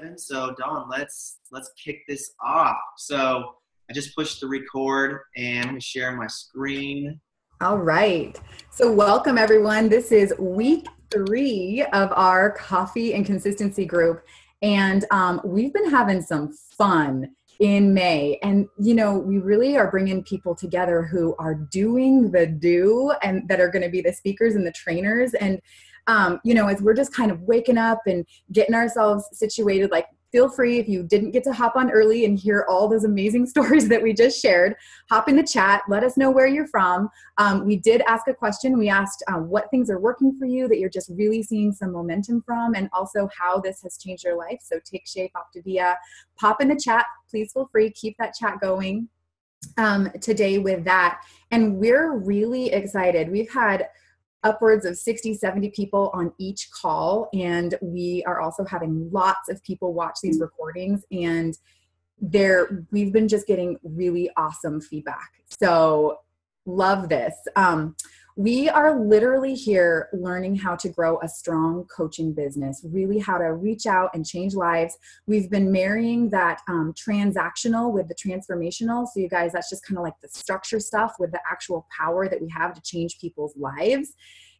7. So Dawn, let's kick this off. So I just pushed the record and let me share my screen. All right. So welcome everyone. This is week 3 of our coffee and consistency group. And we've been having some fun in May. And, you know, we really are bringing people together who are doing the do and that are going to be the speakers and the trainers. And, you know, as we're just kind of waking up and getting ourselves situated, like, feel free, if you didn't get to hop on early and hear all those amazing stories that we just shared, hop in the chat, let us know where you're from. We did ask a question. We asked what things are working for you that you're just really seeing some momentum from, and also how this has changed your life. So take shape, Optavia. Pop in the chat. Please feel free. Keep that chat going today with that. And we're really excited. We've had upwards of 60, 70 people on each call. And we are also having lots of people watch these recordings, and we've been just getting really awesome feedback. So love this. We are literally here learning how to grow a strong coaching business, really how to reach out and change lives. We've been marrying that transactional with the transformational. So you guys, that's just kind of like the structure stuff with the actual power that we have to change people's lives,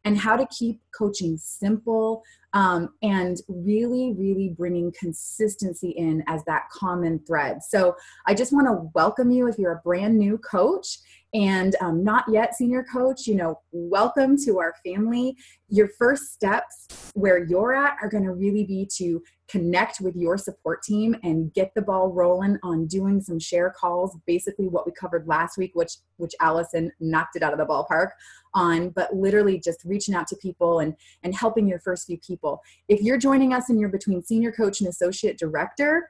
and how to keep coaching simple and really, really bringing consistency in as that common thread. So I just want to welcome you if you're a brand new coach and not yet senior coach, you know, welcome to our family. Your first steps where you're at are going to really be to connect with your support team and get the ball rolling on doing some share calls, basically what we covered last week, which Allison knocked it out of the ballpark on, but literally just reaching out to people and helping your first few people. If you're joining us and you're between senior coach and associate director,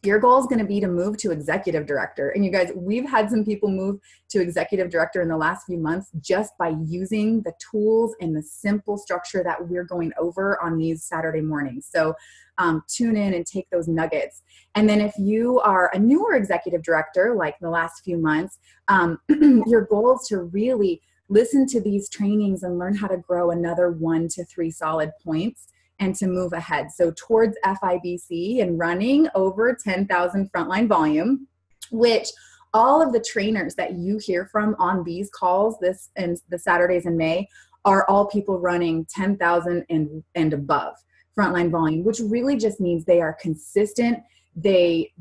your goal is going to be to move to executive director. And you guys, we've had some people move to executive director in the last few months just by using the tools and the simple structure that we're going over on these Saturday mornings. So tune in and take those nuggets. And then if you are a newer executive director, like the last few months, your goal is to really listen to these trainings and learn how to grow another 1 to 3 solid points and to move ahead. So towards FIBC and running over 10,000 frontline volume, which all of the trainers that you hear from on these calls, this and the Saturdays in May, are all people running 10,000 and above frontline volume, which really just means they are consistent. They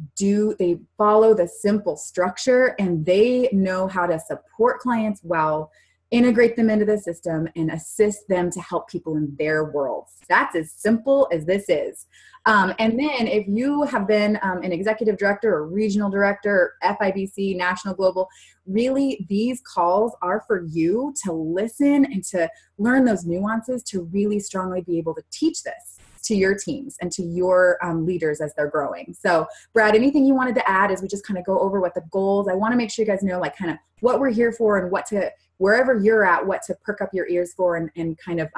follow the simple structure, and they know how to support clients well, integrate them into the system, and assist them to help people in their worlds. That's as simple as this is. And then if you have been an executive director or regional director, or FIBC, national, global, really these calls are for you to listen and to learn those nuances to really strongly be able to teach this to your teams and to your leaders as they're growing. So Brad, anything you wanted to add as we just kind of go over what the goals, I want to make sure you guys know like kind of what we're here for and what to, wherever you're at, what to perk up your ears for and kind of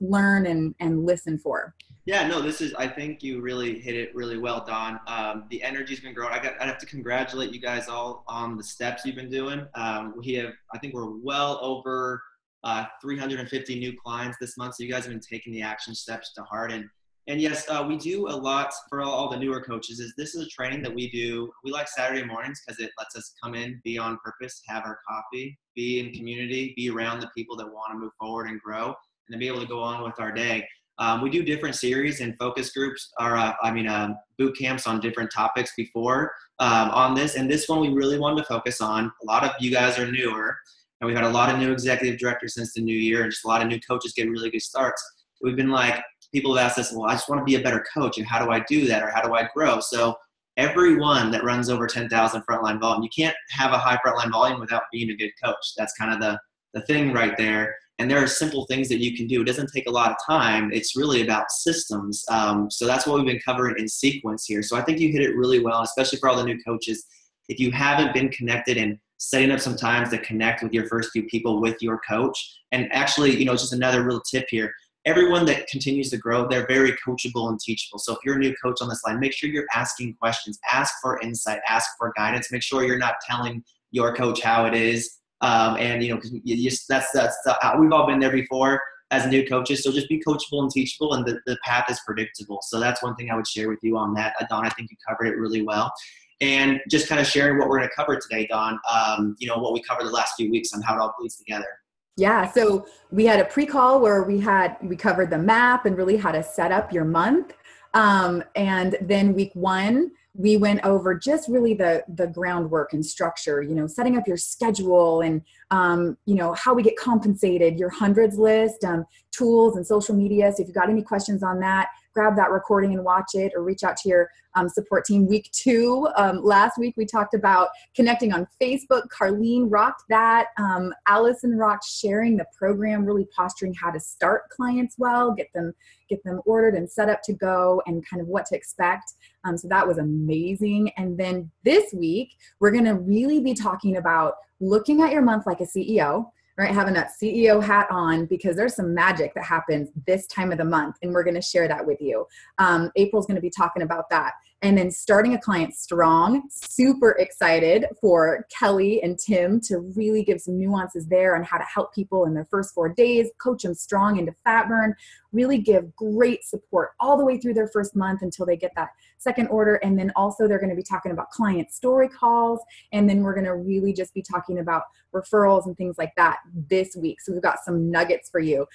learn and listen for. Yeah, no, I think you really hit it really well, Dawn. The energy's been growing. I'd have to congratulate you guys all on the steps you've been doing. I think we're well over 350 new clients this month. So you guys have been taking the action steps to heart. And yes, we do a lot for all the newer coaches. This is a training that we do. We like Saturday mornings because it lets us come in, be on purpose, have our coffee, be in community, be around the people that want to move forward and grow, and then be able to go on with our day. We do different series and focus groups, or boot camps on different topics before on this. And this one we really wanted to focus on. A lot of you guys are newer, and we've had a lot of new executive directors since the new year, and just a lot of new coaches getting really good starts. We've been like, people have asked us, well, I just want to be a better coach, and how do I do that, or how do I grow? So everyone that runs over 10,000 frontline volume, you can't have a high frontline volume without being a good coach. That's kind of the thing right there. And there are simple things that you can do. It doesn't take a lot of time. It's really about systems. So that's what we've been covering in sequence here. So I think you hit it really well, especially for all the new coaches. If you haven't been connected and setting up some times to connect with your first few people with your coach, and actually, just another real tip here, everyone that continues to grow, they're very coachable and teachable. So if you're a new coach on this line, make sure you're asking questions, ask for insight, ask for guidance, make sure you're not telling your coach how it is. That's we've all been there before. as new coaches. So just be coachable and teachable, and the path is predictable. So that's one thing I would share with you on that. Don, I think you covered it really well. And just kind of sharing what we're going to cover today, Don, what we covered the last few weeks on how it all bleeds together. Yeah, so we had a pre-call where we covered the map and really how to set up your month. And then week 1, we went over just really the groundwork and structure, setting up your schedule and, how we get compensated, your hundreds list, tools and social media. So if you've got any questions on that, grab that recording and watch it, or reach out to your support team. Week 2, last week we talked about connecting on Facebook. Carlene rocked that. Allison rocked sharing the program, really posturing how to start clients well, get them ordered and set up to go, and kind of what to expect. So that was amazing. And then this week, we're going to really be talking about looking at your month like a CEO, right? Having that CEO hat on, because there's some magic that happens this time of the month, and we're going to share that with you. April's going to be talking about that. And then starting a client strong. Super excited for Kelly and Tim to really give some nuances there on how to help people in their first 4 days, coach them strong into fat burn, really give great support all the way through their first month until they get that second order. And then also they're going to be talking about client story calls. And then we're going to really just be talking about referrals and things like that this week. So we've got some nuggets for you.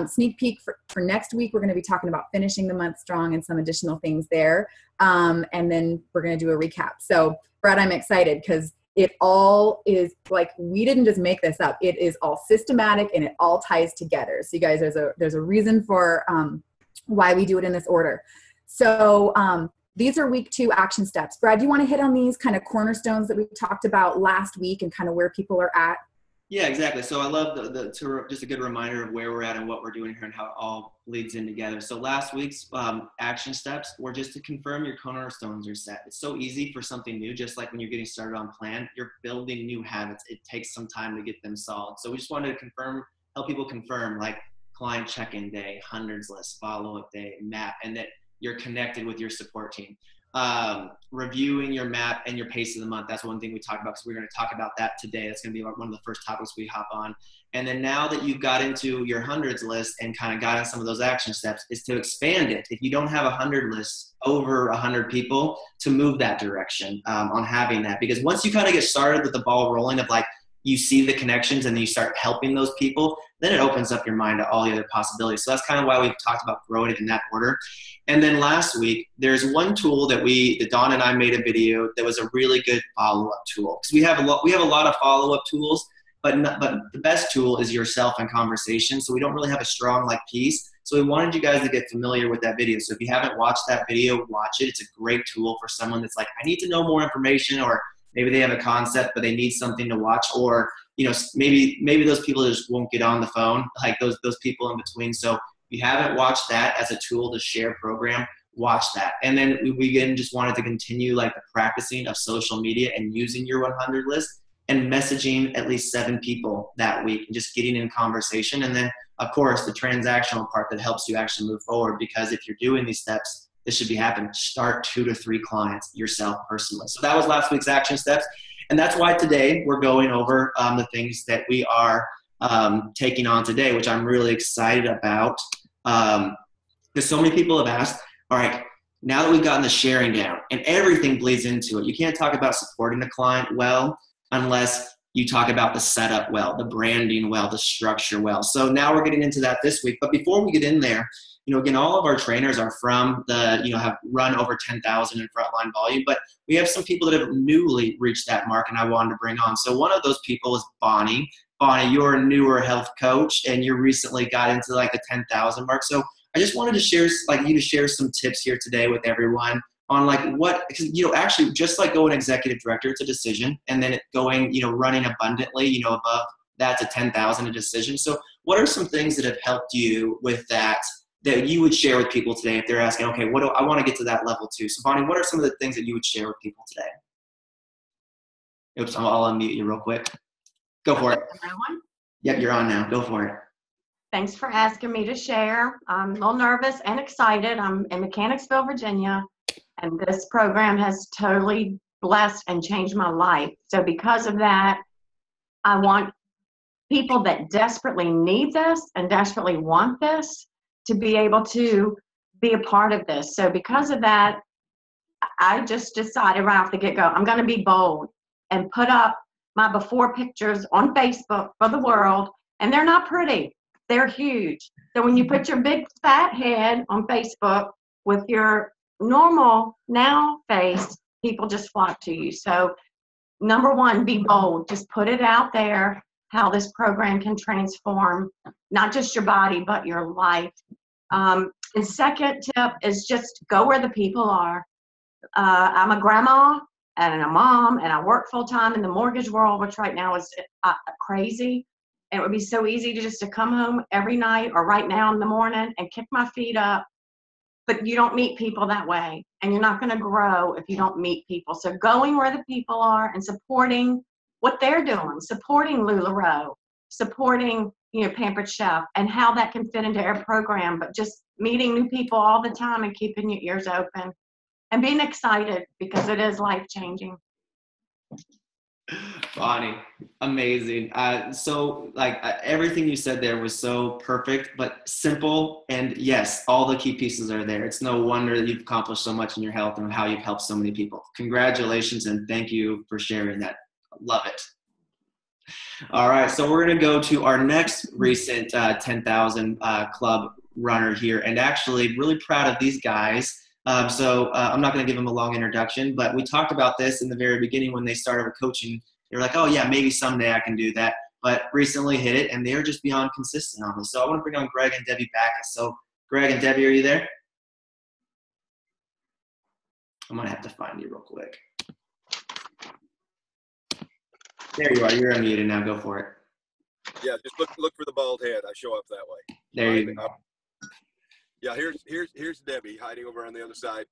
Sneak peek for next week, we're going to be talking about finishing the month strong and some additional things there. And then we're going to do a recap. So Brad, I'm excited because it all is like, we didn't just make this up. It is all systematic and it all ties together. So you guys, there's a reason for why we do it in this order. So these are week 2 action steps. Brad, do you want to hit on these kind of cornerstones that we talked about last week and kind of where people are at? Yeah, exactly. So I love just a good reminder of where we're at and what we're doing here and how it all leads in together. So last week's action steps were just to confirm your cornerstones are set. It's so easy for something new, just like when you're getting started on plan, you're building new habits. It takes some time to get them solid. So we just wanted to help people confirm, like client check-in day, hundreds list, follow-up day, map, and that you're connected with your support team. Reviewing your map and your pace of the month. That's one thing we talked about, because we're going to talk about that today. That's going to be one of the first topics we hop on. And then now that you've got into your hundreds list and kind of got in some of those action steps, is to expand it. If you don't have 100 lists, over 100 people, to move that direction on having that. Because once you kind of get started with the ball rolling of like, you see the connections and then you start helping those people, then it opens up your mind to all the other possibilities. So that's kind of why we've talked about growing it in that order. And then last week, there's one tool that Dawn and I made a video that was a really good follow-up tool. Because we have a lot of follow-up tools, but the best tool is yourself and conversation. So we don't really have a strong piece. So we wanted you guys to get familiar with that video. So if you haven't watched that video, watch it. It's a great tool for someone that's like, I need to know more information, or maybe they have a concept, but they need something to watch, or maybe those people just won't get on the phone, like those people in between. So if you haven't watched that as a tool to share program, watch that. And then we again just wanted to continue the practicing of social media and using your 100 list and messaging at least 7 people that week and just getting in conversation. And then of course the transactional part that helps you actually move forward, because if you're doing these steps, this should be happening. Start 2 to 3 clients yourself personally. So that was last week's action steps. And that's why today we're going over the things that we are taking on today, which I'm really excited about. Because so many people have asked, all right, now that we've gotten the sharing down and everything bleeds into it, you can't talk about supporting the client well unless you talk about the setup well, the branding well, the structure well. So now we're getting into that this week. But before we get in there, again, all of our trainers are from have run over 10,000 in frontline volume, but we have some people that have newly reached that mark and I wanted to bring on. So one of those people is Bonnie. Bonnie, you're a newer health coach and you recently got into the 10,000 mark. So I just wanted to share, you to share some tips here today with everyone on actually just like going executive director, it's a decision, and then it going, running abundantly, above that's a 10,000 a decision. So what are some things that have helped you with that you would share with people today if they're asking, okay, I want to get to that level too. So Bonnie, what are some of the things that you would share with people today? Oops, I'll unmute you real quick. Go for it. Am I on? Yep, you're on now. Go for it. Thanks for asking me to share. I'm a little nervous and excited. I'm in Mechanicsville, Virginia, and this program has totally blessed and changed my life. So because of that, I want people that desperately need this and desperately want this to be able to be a part of this. So because of that, I just decided right off the get-go, I'm going to be bold and put up my before pictures on Facebook for the world. And they're not pretty. They're huge. So when you put your big fat head on Facebook with your normal now face, people just flock to you. So number one, be bold. Just put it out there, how this program can transform not just your body, but your life. And second tip is just go where the people are. I'm a grandma and a mom, and I work full time in the mortgage world, which right now is crazy. And it would be so easy to come home every night or right now in the morning and kick my feet up. But you don't meet people that way, and you're not going to grow if you don't meet people. So going where the people are and supporting what they're doing, supporting LuLaRoe, supporting, Pampered Chef, and how that can fit into our program, but just meeting new people all the time and keeping your ears open and being excited because it is life-changing. Bonnie, amazing. Everything you said there was so perfect, but simple. And yes, all the key pieces are there. It's no wonder that you've accomplished so much in your health and how you've helped so many people. Congratulations, and thank you for sharing that. Love it. All right, so we're going to go to our next recent 10,000 Club runner here, and actually really proud of these guys. I'm not going to give them a long introduction, but we talked about this in the very beginning when they started coaching. They were like, oh yeah, maybe someday I can do that, but recently hit it, and they're just beyond consistent on this. So I want to bring on Greg and Debbie Backus. So Greg and Debbie, are you there? I'm going to have to find you real quick. There you are. You're unmuted now. Go for it. Yeah, just look for the bald head. I show up that way. There you go. Yeah, here's Debbie hiding over on the other side.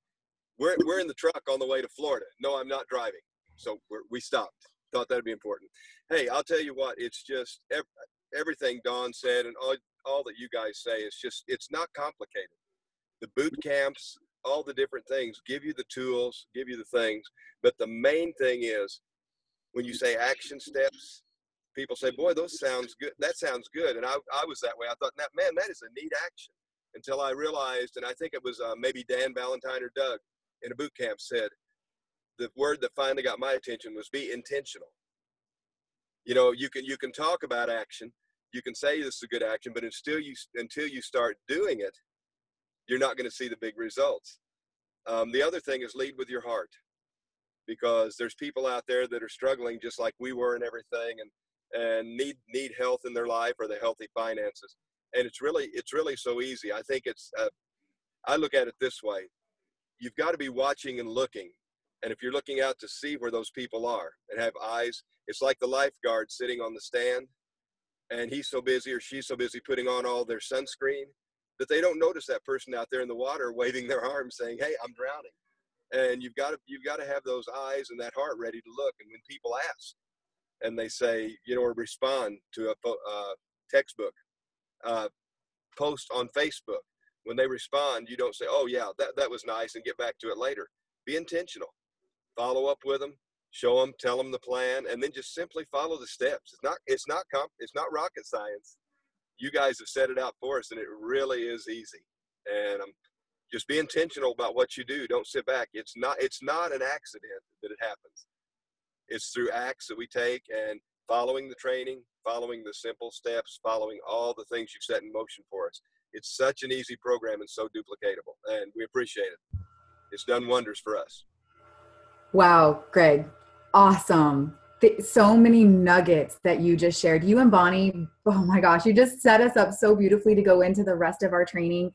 We're in the truck on the way to Florida. No, I'm not driving. So we stopped. Thought that'd be important. Hey, I'll tell you what. It's just everything Dawn said and all that you guys say. It's not complicated. The boot camps, all the different things, give you the tools, give you the things. But the main thing is when you say action steps, people say, boy, those sounds good. That sounds good. And I was that way. I thought, man, that is a neat action. Until I realized, and I think it was maybe Dan Valentine or Doug in a boot camp said, the word that finally got my attention was be intentional. You can talk about action. You can say this is a good action, but until you start doing it, you're not going to see the big results. The other thing is lead with your heart, because there's people out there that are struggling just like we were and everything, and need health in their life or the healthy finances. And it's really so easy. I think I look at it this way. You've got to be watching and looking. And if you're looking out to see where those people are and have eyes, it's like the lifeguard sitting on the stand, and he's so busy or she's so busy putting on all their sunscreen that they don't notice that person out there in the water waving their arms saying, hey, I'm drowning. And you've got to have those eyes and that heart ready to look. And when people ask and they say, or respond to a textbook, post on Facebook, when they respond, you don't say, oh yeah, that was nice, and get back to it later. Be intentional. Follow up with them, show them, tell them the plan, and then just simply follow the steps. It's not rocket science. You guys have set it out for us, and it really is easy. And just be intentional about what you do. Don't sit back. It's not an accident that it happens. It's through acts that we take, and following the training, following the simple steps, following all the things you've set in motion for us. It's such an easy program and so duplicatable, and we appreciate it. It's done wonders for us. Wow, Greg, awesome. So many nuggets that you just shared. You and Bonnie, oh my gosh, you just set us up so beautifully to go into the rest of our training.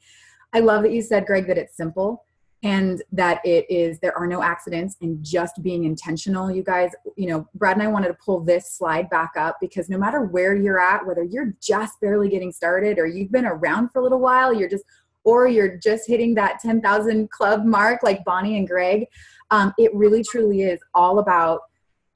I love that you said, Greg, that it's simple and that there are no accidents, and just being intentional. You guys, Brad and I wanted to pull this slide back up because no matter where you're at, whether you're just barely getting started or you've been around for a little while, you're just hitting that 10,000 club mark like Bonnie and Greg, it really truly is all about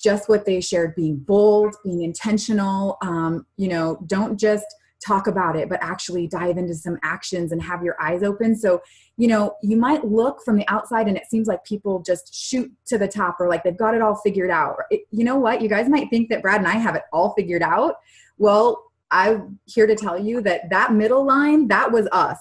just what they shared, being bold, being intentional. Don't just talk about it, but actually dive into some actions and have your eyes open. So, you know, you might look from the outside and it seems like people just shoot to the top, or like they've got it all figured out. You know what? You guys might think that Brad and I have it all figured out. Well, I'm here to tell you that that middle line, that was us.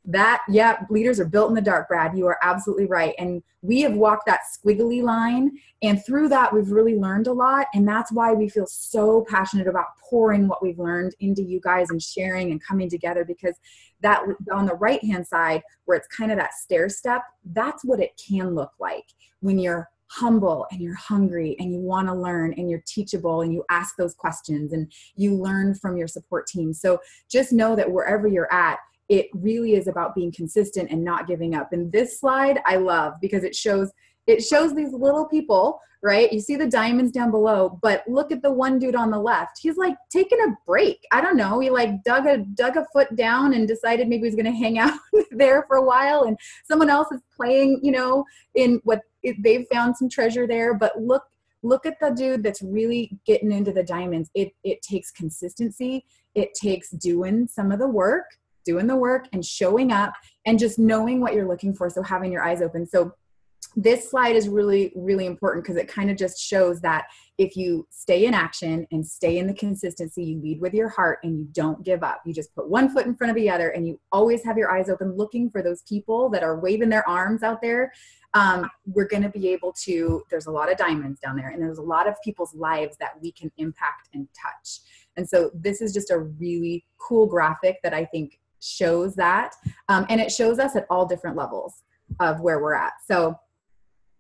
That, yeah, leaders are built in the dark, Brad. You are absolutely right. And we have walked that squiggly line. And through that, we've really learned a lot. And that's why we feel so passionate about pouring what we've learned into you guys and sharing and coming together, because that on the right-hand side, where it's kind of that stair step, that's what it can look like when you're humble and you're hungry and you want to learn and you're teachable and you ask those questions and you learn from your support team. So just know that wherever you're at, it really is about being consistent and not giving up. And this slide I love because it shows these little people, right? You see the diamonds down below, but look at the one dude on the left. He's like taking a break. I don't know. He like dug a foot down and decided maybe he's going to hang out there for a while. And someone else is playing, you know, in what they've found some treasure there. But look at the dude that's really getting into the diamonds. It takes consistency. It takes doing the work and showing up and just knowing what you're looking for. So having your eyes open. So this slide is really, really important because it kind of just shows that if you stay in action and stay in the consistency, you lead with your heart and you don't give up. You just put one foot in front of the other and you always have your eyes open looking for those people that are waving their arms out there. We're going to be able to, there's a lot of diamonds down there and there's a lot of people's lives that we can impact and touch. And so this is just a really cool graphic that I think shows that. And it shows us at all different levels of where we're at. So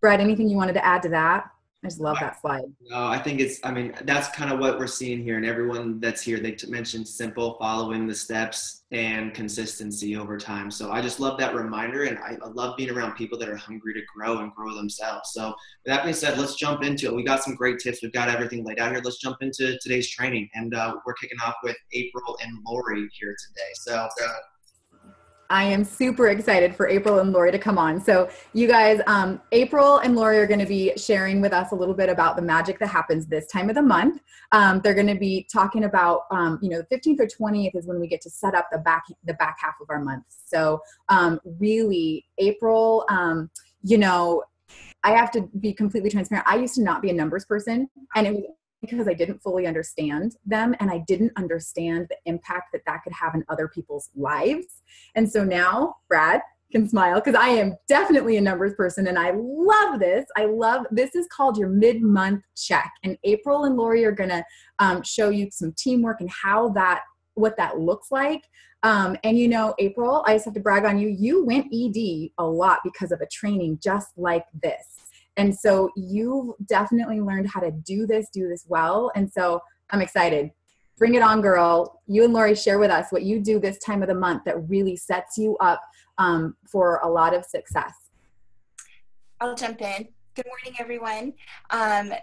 Brad, anything you wanted to add to that? I just love that slide. No, I think that's kind of what we're seeing here. And everyone that's here, they mentioned simple, following the steps and consistency over time. So I just love that reminder. And I love being around people that are hungry to grow and grow themselves. So with that being said, let's jump into it. We got some great tips. We've got everything laid out here. Let's jump into today's training. And we're kicking off with April and Lori here today. So I am super excited for April and Lori to come on. So you guys, April and Lori are going to be sharing with us a little bit about the magic that happens this time of the month. They're going to be talking about, the 15th or 20th is when we get to set up the back half of our month. So really, April, I have to be completely transparent. I used to not be a numbers person, and it was because I didn't fully understand them and I didn't understand the impact that could have in other people's lives. And so now Brad can smile because I am definitely a numbers person and I love this. This is called your mid-month check, and April and Lori are going to show you some teamwork and what that looks like. And April, I just have to brag on you. You went ED a lot because of a training just like this. And so you've definitely learned how to do this well. And so I'm excited. Bring it on, girl. You and Lori share with us what you do this time of the month that really sets you up for a lot of success. I'll jump in. Good morning, everyone.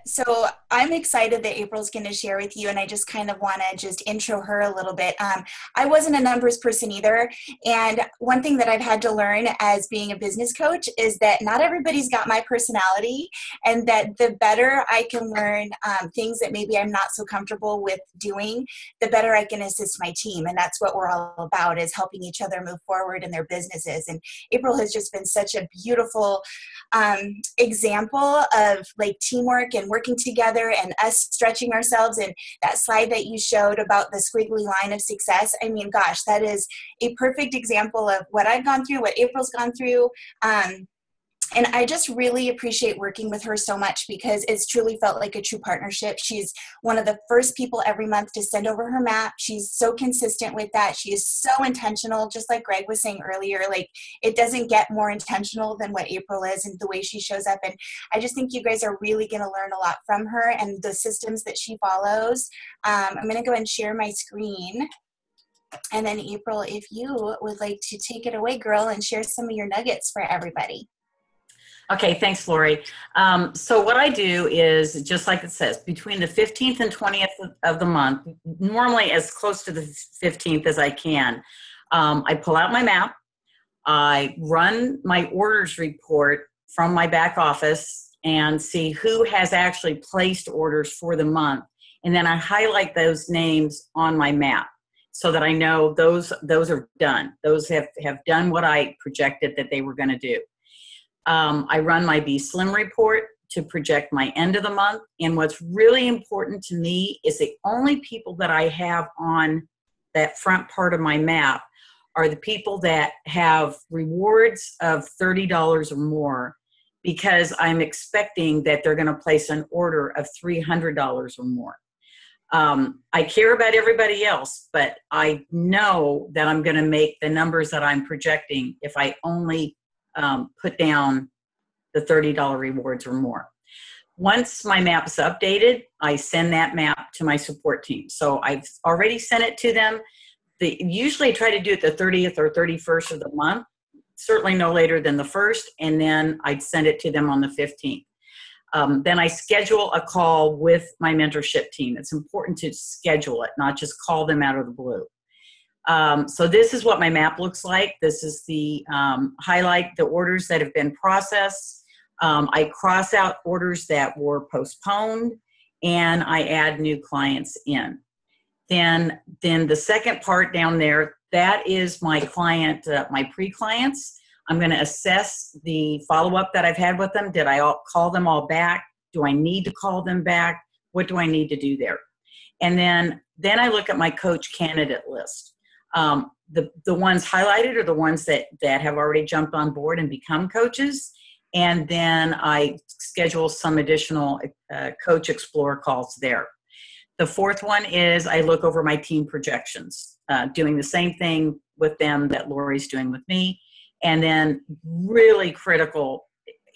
So I'm excited that April's going to share with you, and I just kind of want to just intro her a little bit. I wasn't a numbers person either, and one thing that I've had to learn as being a business coach is that not everybody's got my personality, and that the better I can learn things that maybe I'm not so comfortable with doing, the better I can assist my team, and that's what we're all about, is helping each other move forward in their businesses. And April has just been such a beautiful example of like teamwork and working together and us stretching ourselves. And that slide that you showed about the squiggly line of success, I mean, gosh, that is a perfect example of what I've gone through, what April's gone through. And I just really appreciate working with her so much because it's truly felt like a true partnership. She's one of the first people every month to send over her map. She's so consistent with that. She is so intentional, just like Greg was saying earlier. Like, it doesn't get more intentional than what April is and the way she shows up. And I just think you guys are really going to learn a lot from her and the systems that she follows. I'm going to go ahead and share my screen. And then April, if you would like to take it away, girl, and share some of your nuggets for everybody. Okay, thanks, Lori. So what I do is, just like it says, between the 15th and 20th of the month, normally as close to the 15th as I can, I pull out my map, I run my orders report from my back office and see who has actually placed orders for the month, and then I highlight those names on my map. so that I know those are done. Those have done what I projected that they were going to do. I run my Be Slim report to project my end of the month. And what's really important to me is the only people that I have on that front part of my map are the people that have rewards of $30 or more, because I'm expecting that they're going to place an order of $300 or more. I care about everybody else, but I know that I'm going to make the numbers that I'm projecting if I only put down the $30 rewards or more. Once my map's updated, I send that map to my support team. So I've already sent it to them. They usually try to do it the 30th or 31st of the month, certainly no later than the 1st, and then I'd send it to them on the 15th. Then I schedule a call with my mentorship team. It's important to schedule it, not just call them out of the blue. So this is what my map looks like. This is the highlight the orders that have been processed. I cross out orders that were postponed, and I add new clients in. Then the second part down there, that is my client, my pre-clients. I'm going to assess the follow-up that I've had with them. Did I call them all back? Do I need to call them back? What do I need to do there? And then I look at my coach candidate list. The ones highlighted are the ones that have already jumped on board and become coaches. And then I schedule some additional Coach Explorer calls there. The fourth one is I look over my team projections, doing the same thing with them that Lori's doing with me. And then really critical,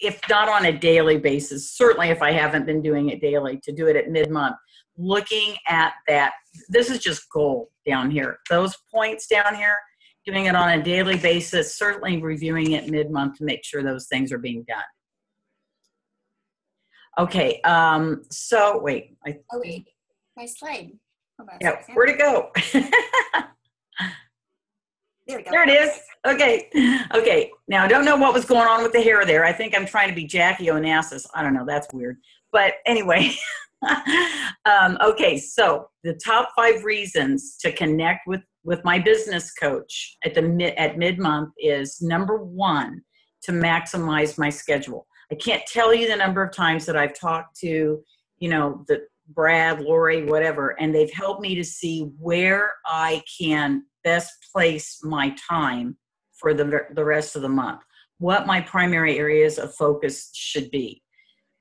if not on a daily basis, certainly if I haven't been doing it daily, to do it at mid-month, looking at that. This is just gold down here. Those points down here, doing it on a daily basis, certainly reviewing it mid-month to make sure those things are being done. Okay, so wait. Oh, wait, my slide. Yeah, where'd it go? There we go. There it is. Okay. Okay. Now, I don't know what was going on with the hair there. I think I'm trying to be Jackie Onassis. I don't know. That's weird. But anyway. Okay. So the top 5 reasons to connect with my business coach at mid-month is, number 1, to maximize my schedule. I can't tell you the number of times that I've talked to, the Brad, Lori, whatever, and they've helped me to see where I can best place my time for the rest of the month, what my primary areas of focus should be.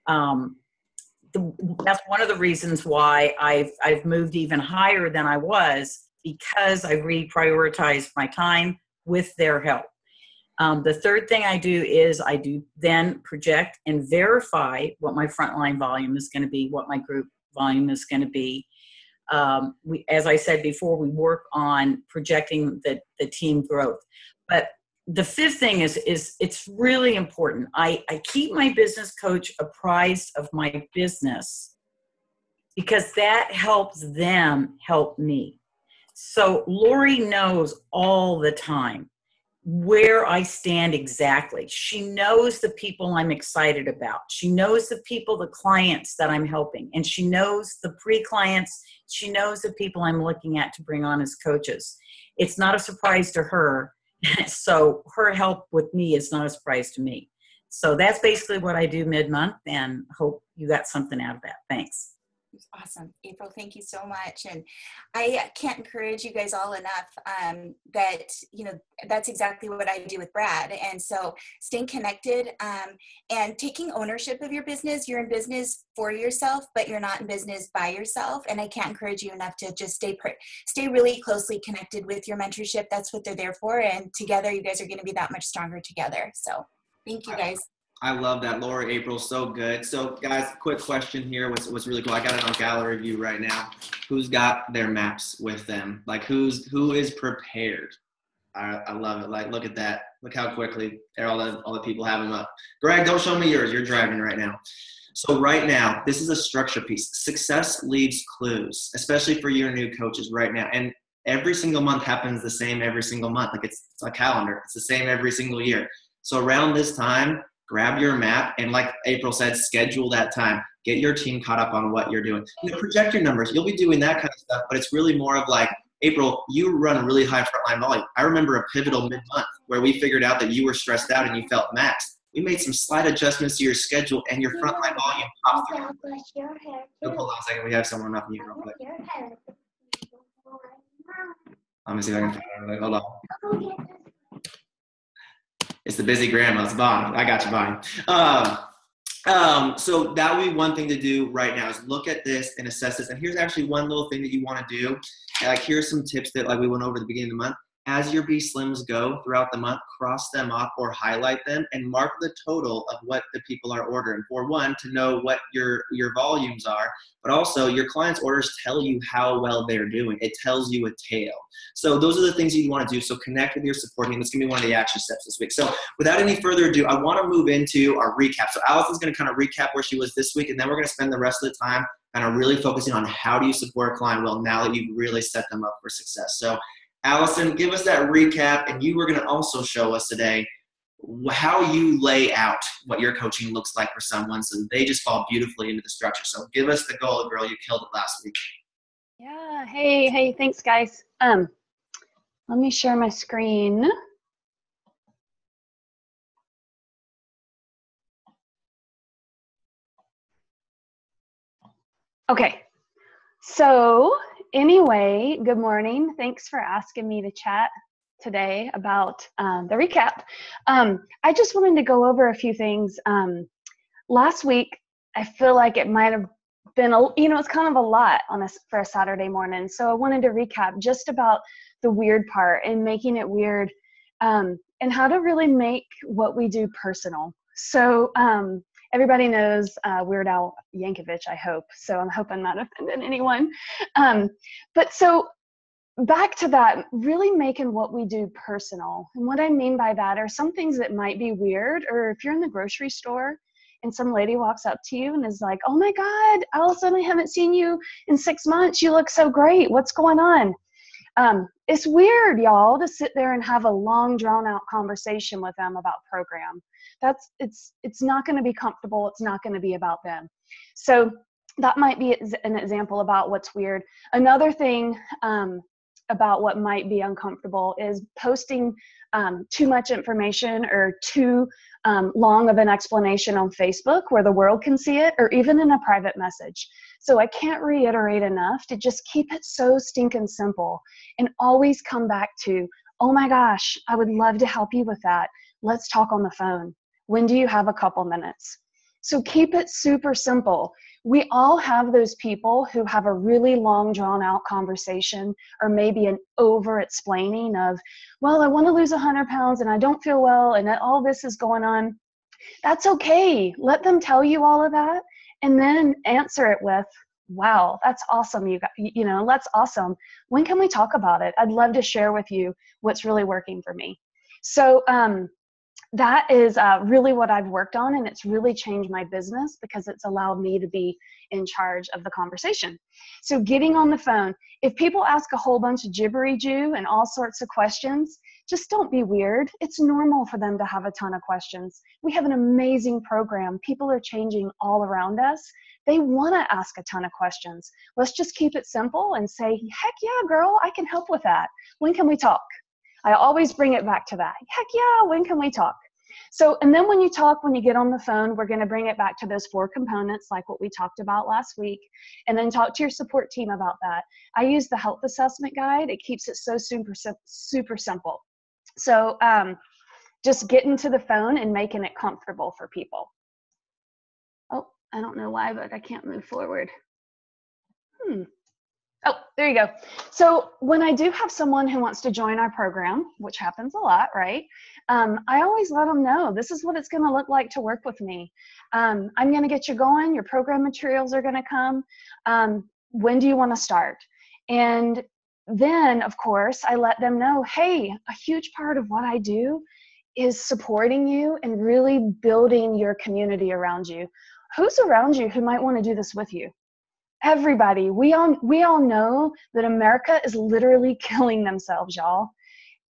That's one of the reasons why I've moved even higher than I was, because I reprioritized my time with their help. The third thing I do is I do then project and verify what my frontline volume is going to be, what my group volume is going to be. As I said before, we work on projecting the team growth. But the fifth thing is it's really important. I keep my business coach apprised of my business, because that helps them help me. So Lori knows all the time where I stand exactly. She knows the people I'm excited about. She knows the people, the clients that I'm helping, and she knows the pre-clients. She knows the people I'm looking at to bring on as coaches. It's not a surprise to her. So her help with me is not a surprise to me. So that's basically what I do mid-month, and hope you got something out of that. Thanks. Awesome. April, thank you so much. And I can't encourage you guys all enough that, that's exactly what I do with Brad. And so staying connected and taking ownership of your business. You're in business for yourself, but you're not in business by yourself. And I can't encourage you enough to just stay really closely connected with your mentorship. That's what they're there for. And together, you guys are going to be that much stronger together. So thank you guys. I love that. Lori, April, so good. So guys, quick question here. What's really cool, I got it on gallery view right now. Who's got their maps with them? Like who is prepared? I love it. Like, look at that. Look how quickly all the people have them up. Greg, don't show me yours. You're driving right now. So right now, this is a structure piece. Success leaves clues, especially for your new coaches right now. And every single month happens the same every single month. Like it's a calendar. It's the same every single year. So around this time, grab your map, and like April said, schedule that time. Get your team caught up on what you're doing. Project your numbers. You'll be doing that kind of stuff, but it's really more of like April, you run a really high frontline volume. I remember a pivotal mid-month where we figured out that you were stressed out and you felt maxed. We made some slight adjustments to your schedule and your frontline volume popped through. So hold on a second. We have someone off mute real quick. Let me see if I can find it. Hold on. It's the busy grandma. It's Bonnie. I got you, Bonnie. So that would be one thing to do right now is look at this and assess this. And here's actually one little thing that you want to do. Like here's some tips that like we went over at the beginning of the month. As your B Slims go throughout the month, cross them off or highlight them and mark the total of what the people are ordering. For one, to know what your volumes are, but also your clients' orders tell you how well they're doing. It tells you a tale. So those are the things you want to do. So connect with your support team. That's going to be one of the action steps this week. So without any further ado, I want to move into our recap. So Allison's going to kind of recap where she was this week, and then we're going to spend the rest of the time kind of really focusing on how do you support a client well now that you've really set them up for success. So Allison, give us that recap, and you were going to also show us today how you lay out what your coaching looks like for someone so they just fall beautifully into the structure. So give us the goal, girl. You killed it last week. Yeah. Hey, thanks, guys. Let me share my screen. Okay. So anyway, good morning. Thanks for asking me to chat today about the recap. I just wanted to go over a few things. Last week, I feel like it might have been, it's kind of a lot for a Saturday morning. So I wanted to recap just about the weird part and making it weird and how to really make what we do personal. So everybody knows Weird Al Yankovic, I hope. So I'm hoping not offending anyone. But so back to that, really making what we do personal. And what I mean by that are some things that might be weird, or if you're in the grocery store and some lady walks up to you and is like, oh my God, Allison, I haven't seen you in 6 months. You look so great. What's going on? It's weird, y'all, to sit there and have a long, drawn-out conversation with them about program. It's not going to be comfortable. It's not going to be about them. So that might be an example about what's weird. Another thing about what might be uncomfortable is posting too much information or too long of an explanation on Facebook where the world can see it, or even in a private message. So I can't reiterate enough to just keep it so stinking simple and always come back to, oh my gosh, I would love to help you with that. Let's talk on the phone. When do you have a couple minutes? So keep it super simple. We all have those people who have a really long drawn out conversation, or maybe an over explaining of, well, I want to lose 100 pounds and I don't feel well and all this is going on. That's okay. Let them tell you all of that and then answer it with, wow, that's awesome. That's awesome. When can we talk about it? I'd love to share with you what's really working for me. So, that is really what I've worked on, and it's really changed my business because it's allowed me to be in charge of the conversation. So getting on the phone, if people ask a whole bunch of gibbery-jew and all sorts of questions, just don't be weird. It's normal for them to have a ton of questions. We have an amazing program. People are changing all around us. They want to ask a ton of questions. Let's just keep it simple and say, heck yeah, girl, I can help with that. When can we talk? I always bring it back to that. Heck yeah, when can we talk? So, and then when you get on the phone, we're going to bring it back to those 4 components, like what we talked about last week, and then talk to your support team about that. I use the health assessment guide. It keeps it so super simple. So just getting to the phone and making it comfortable for people. Oh, I don't know why, but I can't move forward. Oh, there you go. So when I do have someone who wants to join our program, which happens a lot, right? I always let them know, this is what it's going to look like to work with me. I'm going to get you going. Your program materials are going to come. When do you want to start? And then, of course, I let them know, hey, a huge part of what I do is supporting you and really building your community around you. Who's around you who might want to do this with you? Everybody. We all know that America is literally killing themselves, y'all.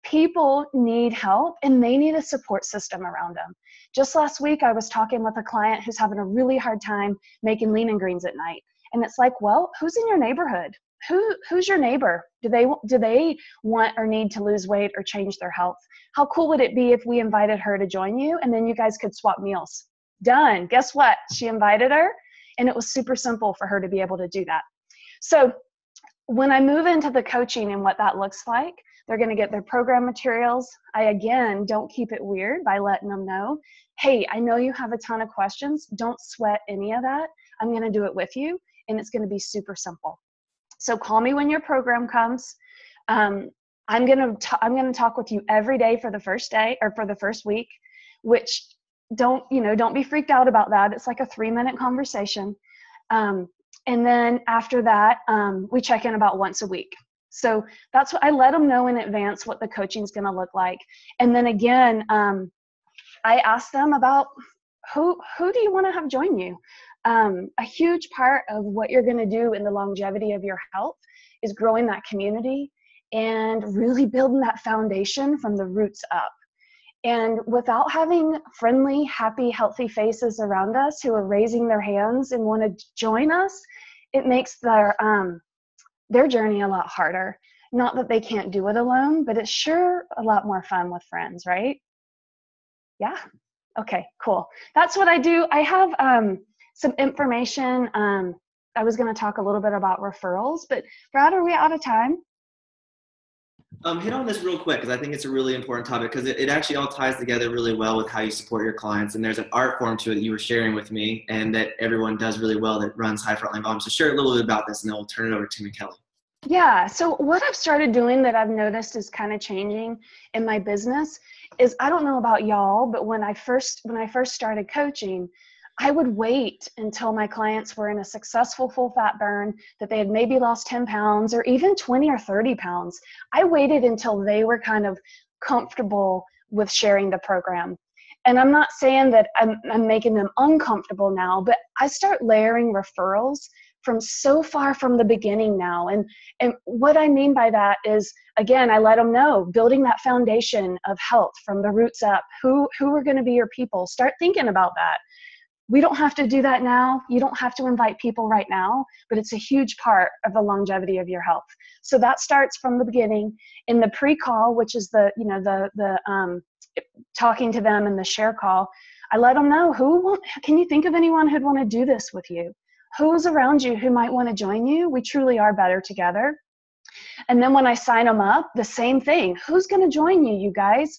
People need help and they need a support system around them. Just last week, I was talking with a client who's having a really hard time making lean and greens at night. And it's like, well, who's in your neighborhood? who's your neighbor? Do they want or need to lose weight or change their health? How cool would it be if we invited her to join you and then you guys could swap meals? Done. Guess what? She invited her, and it was super simple for her to be able to do that. So when I move into the coaching and what that looks like, they're going to get their program materials. I, again, don't keep it weird by letting them know, hey, I know you have a ton of questions. Don't sweat any of that. I'm going to do it with you, and it's going to be super simple. So call me when your program comes. I'm going to talk with you every day for the first day or for the first week, which don't be freaked out about that. It's like a 3-minute conversation. And then after that, we check in about once a week. So that's what I let them know in advance what the coaching is going to look like. And then again, I ask them about who do you want to have join you? A huge part of what you're going to do in the longevity of your health is growing that community and really building that foundation from the roots up. And without having friendly, happy, healthy faces around us who are raising their hands and want to join us, it makes their journey a lot harder. Not that they can't do it alone, but it's sure a lot more fun with friends, right? Yeah. Okay, cool. That's what I do. I have some information. I was going to talk a little bit about referrals, but Brad, are we out of time? Hit on this real quick because I think it's a really important topic because it actually all ties together really well with how you support your clients. And there's an art form to it that you were sharing with me and that everyone does really well that runs high frontline volume. So share a little bit about this and then we'll turn it over to Tim and Kelly. Yeah, so what I've started doing that I've noticed is kind of changing in my business is, I don't know about y'all, but when I first started coaching, I would wait until my clients were in a successful full fat burn, that they had maybe lost 10 pounds or even 20 or 30 pounds. I waited until they were kind of comfortable with sharing the program. And I'm not saying that I'm making them uncomfortable now, but I start layering referrals from so far from the beginning now. And what I mean by that is, again, I let them know, building that foundation of health from the roots up. Who are going to be your people? Start thinking about that. We don't have to do that now. You don't have to invite people right now, but it's a huge part of the longevity of your health. So that starts from the beginning. In the pre-call, which is the talking to them in the share call, I let them know, can you think of anyone who'd want to do this with you? Who's around you who might want to join you? We truly are better together. And then when I sign them up, the same thing. Who's going to join you, you guys?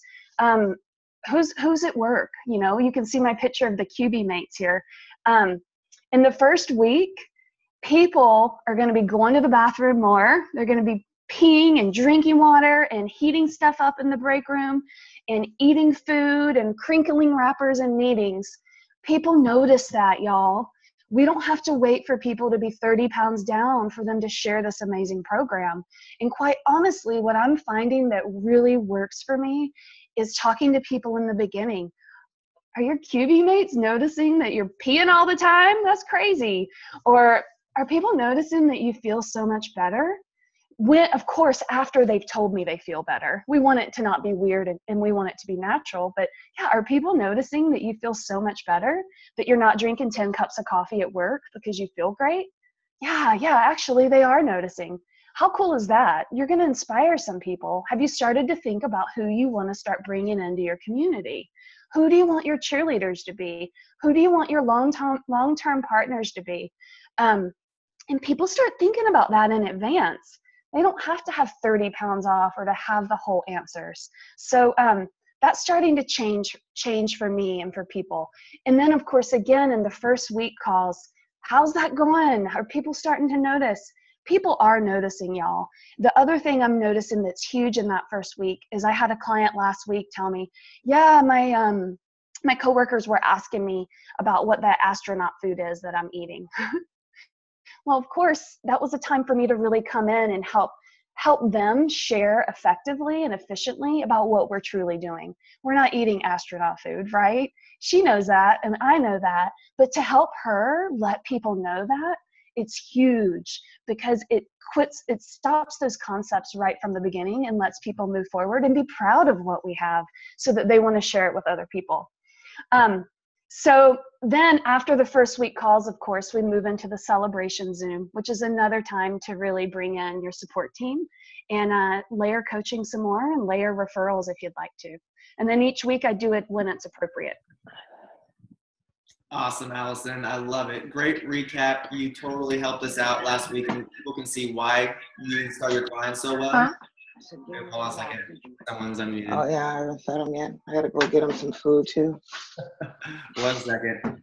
Who's at work? You can see my picture of the QB mates here. In the first week, people are going to be going to the bathroom more. They're going to be peeing and drinking water and heating stuff up in the break room and eating food and crinkling wrappers in meetings. People notice that, y'all. We don't have to wait for people to be 30 pounds down for them to share this amazing program. And quite honestly, what I'm finding that really works for me is talking to people in the beginning. Are your QB mates noticing that you're peeing all the time? That's crazy. Or are people noticing that you feel so much better? Of course, after they've told me they feel better. We want it to not be weird and we want it to be natural. But yeah, are people noticing that you feel so much better? That you're not drinking 10 cups of coffee at work because you feel great? Yeah, actually they are noticing. How cool is that? You're going to inspire some people. Have you started to think about who you want to start bringing into your community? Who do you want your cheerleaders to be? Who do you want your long-term partners to be? And people start thinking about that in advance. They don't have to have 30 pounds off or to have the whole answers. So that's starting to change for me and for people. And then, of course, again, in the first week calls, how's that going? Are people starting to notice? People are noticing, y'all. The other thing I'm noticing that's huge in that first week is I had a client last week tell me, yeah, my coworkers were asking me about what that astronaut food is that I'm eating. Well, of course, that was a time for me to really come in and help them share effectively and efficiently about what we're truly doing. We're not eating astronaut food, right? She knows that, and I know that. But to help her let people know that, it's huge because it stops those concepts right from the beginning and lets people move forward and be proud of what we have so that they want to share it with other people. So then after the first week calls, of course, we move into the celebration Zoom, which is another time to really bring in your support team and layer coaching some more and layer referrals if you'd like to. And then each week I do it when it's appropriate. Awesome, Allison. I love it. Great recap. You totally helped us out last week, and people can see why you install your clients so well. Huh? Hold on a second. Someone's unmuted. Oh yeah, I haven't fed them yet. I gotta go get them some food too. 1 second.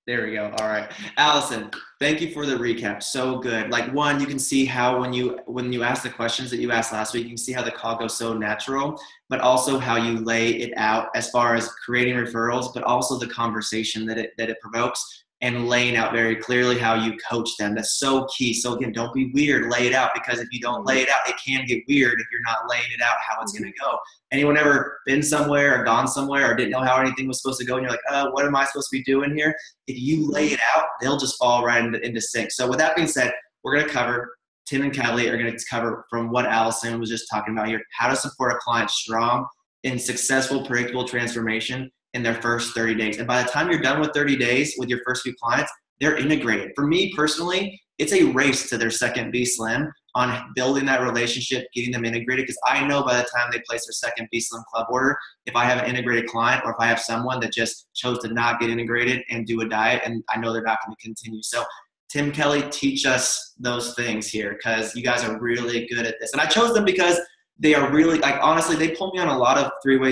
There we go. All right. Allison, thank you for the recap. So good. Like, one, you can see how when you ask the questions that you asked last week, you can see how the call goes so natural, but also how you lay it out as far as creating referrals, but also the conversation that it provokes, and laying out very clearly how you coach them. That's so key. So again, don't be weird. Lay it out, because if you don't lay it out, it can get weird if you're not laying it out how it's going to go. Anyone ever been somewhere or gone somewhere or didn't know how anything was supposed to go, and you're like, what am I supposed to be doing here? If you lay it out, they'll just fall right into sync. So with that being said, we're going to cover, Tim and Kelly are going to cover from what Allison was just talking about here, how to support a client strong in successful, predictable transformation in their first 30 days. And by the time you're done with 30 days with your first few clients, they're integrated. For me personally, it's a race to their second B Slim on building that relationship, getting them integrated, because I know by the time they place their second B Slim club order, if I have an integrated client or if I have someone that just chose to not get integrated and do a diet, and I know they're not going to continue. So Tim, Kelly, teach us those things here, because you guys are really good at this. And I chose them because they are really, like, honestly, they pull me on a lot of three-way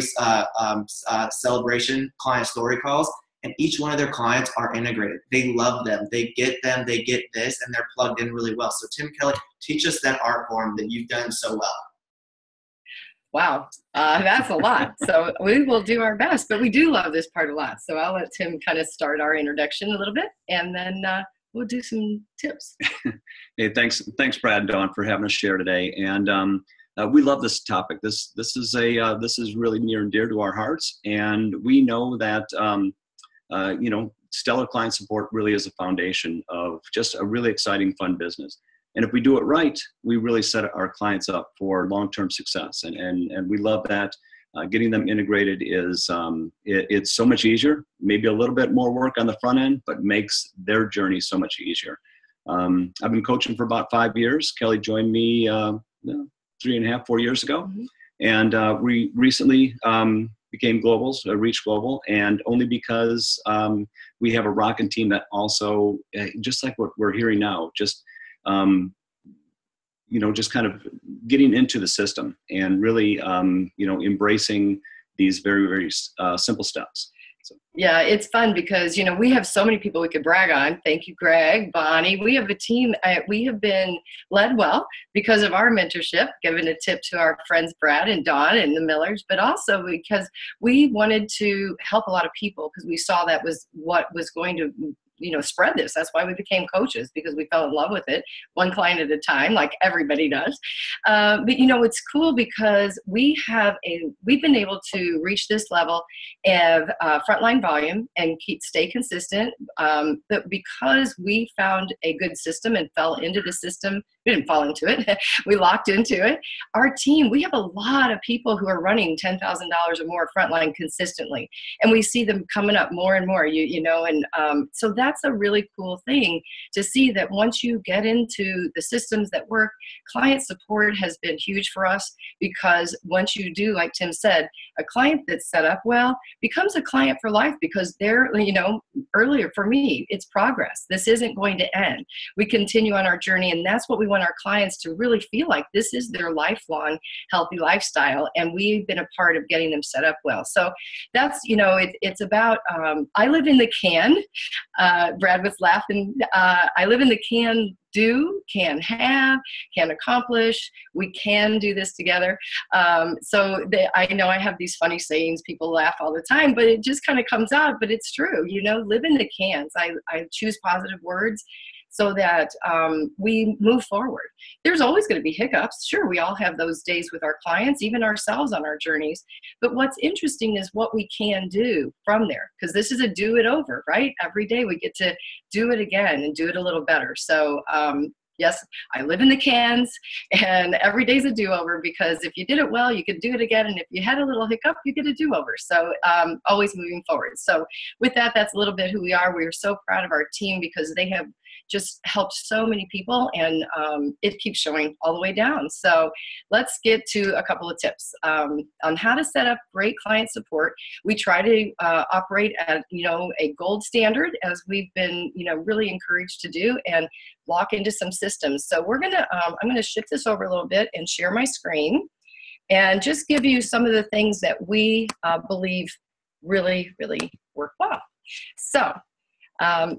celebration client story calls, and each one of their clients are integrated. They love them. They get this, and they're plugged in really well. So Tim, Kelly, teach us that art form that you've done so well. Wow, that's a lot. So we will do our best, but we do love this part a lot. So I'll let Tim kind of start our introduction a little bit, and then we'll do some tips. Hey, thanks, Brad and Dawn, for having us share today. And we love this topic. This is really near and dear to our hearts, and we know that stellar client support really is a foundation of just a really exciting, fun business. And if we do it right, we really set our clients up for long-term success. And we love that. Getting them integrated is it's so much easier. Maybe a little bit more work on the front end, but makes their journey so much easier. I've been coaching for about 5 years. Kelly joined me 3.5, 4 years ago. Mm-hmm. And we recently became globals, reached global, and only because we have a rockin' team that also, just like what we're hearing now, just kind of getting into the system and really, embracing these very, very simple steps. So. Yeah, it's fun because, we have so many people we could brag on. Thank you, Greg, Bonnie. We have a team. We have been led well because of our mentorship, giving a tip to our friends, Brad and Dawn and the Millers, but also because we wanted to help a lot of people because we saw that was what was going to spread this. That's why we became coaches, because we fell in love with it, one client at a time, like everybody does. But it's cool because we've been able to reach this level of frontline volume and stay consistent. But because we found a good system and fell into the system, we didn't fall into it. We locked into it. Our team, we have a lot of people who are running $10,000 or more frontline consistently, and we see them coming up more and more. So that's a really cool thing to see that once you get into the systems that work, client support has been huge for us, because once you do, like Tim said, a client that's set up well becomes a client for life, because they're, earlier for me, it's progress. This isn't going to end. We continue on our journey, and that's what we want our clients to really feel like. This is their lifelong healthy lifestyle, and we've been a part of getting them set up well. So that's, it's about, I live in the can. Brad was laughing. I live in the can do, can have, can accomplish. We can do this together. I know I have these funny sayings. People laugh all the time, but it just kind of comes out. But it's true. Live in the cans. I choose positive words so that we move forward. There's always going to be hiccups. Sure, we all have those days with our clients, even ourselves on our journeys. But what's interesting is what we can do from there, because this is a do it over, right? Every day we get to do it again and do it a little better. So, Yes, I live in the cans, and every day's a do-over, because if you did it well, you could do it again. And if you had a little hiccup, you get a do-over. So always moving forward. So with that, that's a little bit who we are. We are so proud of our team because they have just helped so many people, and it keeps showing all the way down. So let's get to a couple of tips on how to set up great client support. We try to operate at, a gold standard, as we've been, really encouraged to do, and lock into some systems. So we're gonna, I'm gonna shift this over a little bit and share my screen and just give you some of the things that we believe really, really work well. So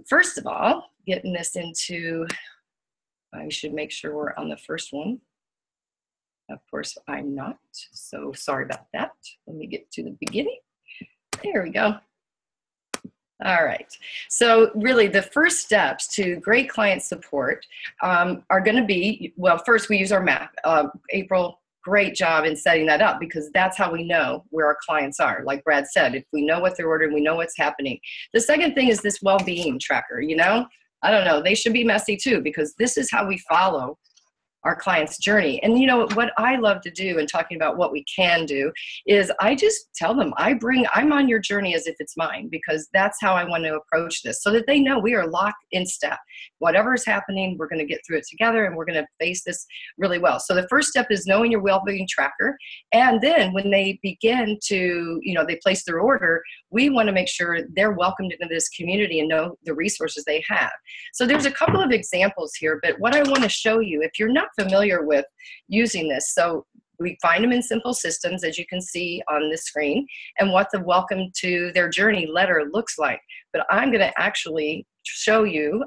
first of all, getting this into, I should make sure we're on the first one. Of course, I'm not, so sorry about that. Let me get to the beginning. There we go. All right. So really the first steps to great client support are going to be, well, first we use our map. April, great job in setting that up, because that's how we know where our clients are. Like Brad said, if we know what they're ordering, we know what's happening. The second thing is this well-being tracker, I don't know, they should be messy too, because this is how we follow our client's journey. And what I love to do in talking about what we can do is I just tell them, I'm on your journey as if it's mine, because that's how I want to approach this, so that they know we are locked in step. Whatever is happening, we're going to get through it together, and we're going to face this really well. So the first step is knowing your well-being tracker. And then when they begin to, they place their order, we want to make sure they're welcomed into this community and know the resources they have. So there's a couple of examples here, but what I want to show you, if you're not familiar with using this, so we find them in simple systems, as you can see on this screen, and what the welcome to their journey letter looks like. But I'm going to actually show you,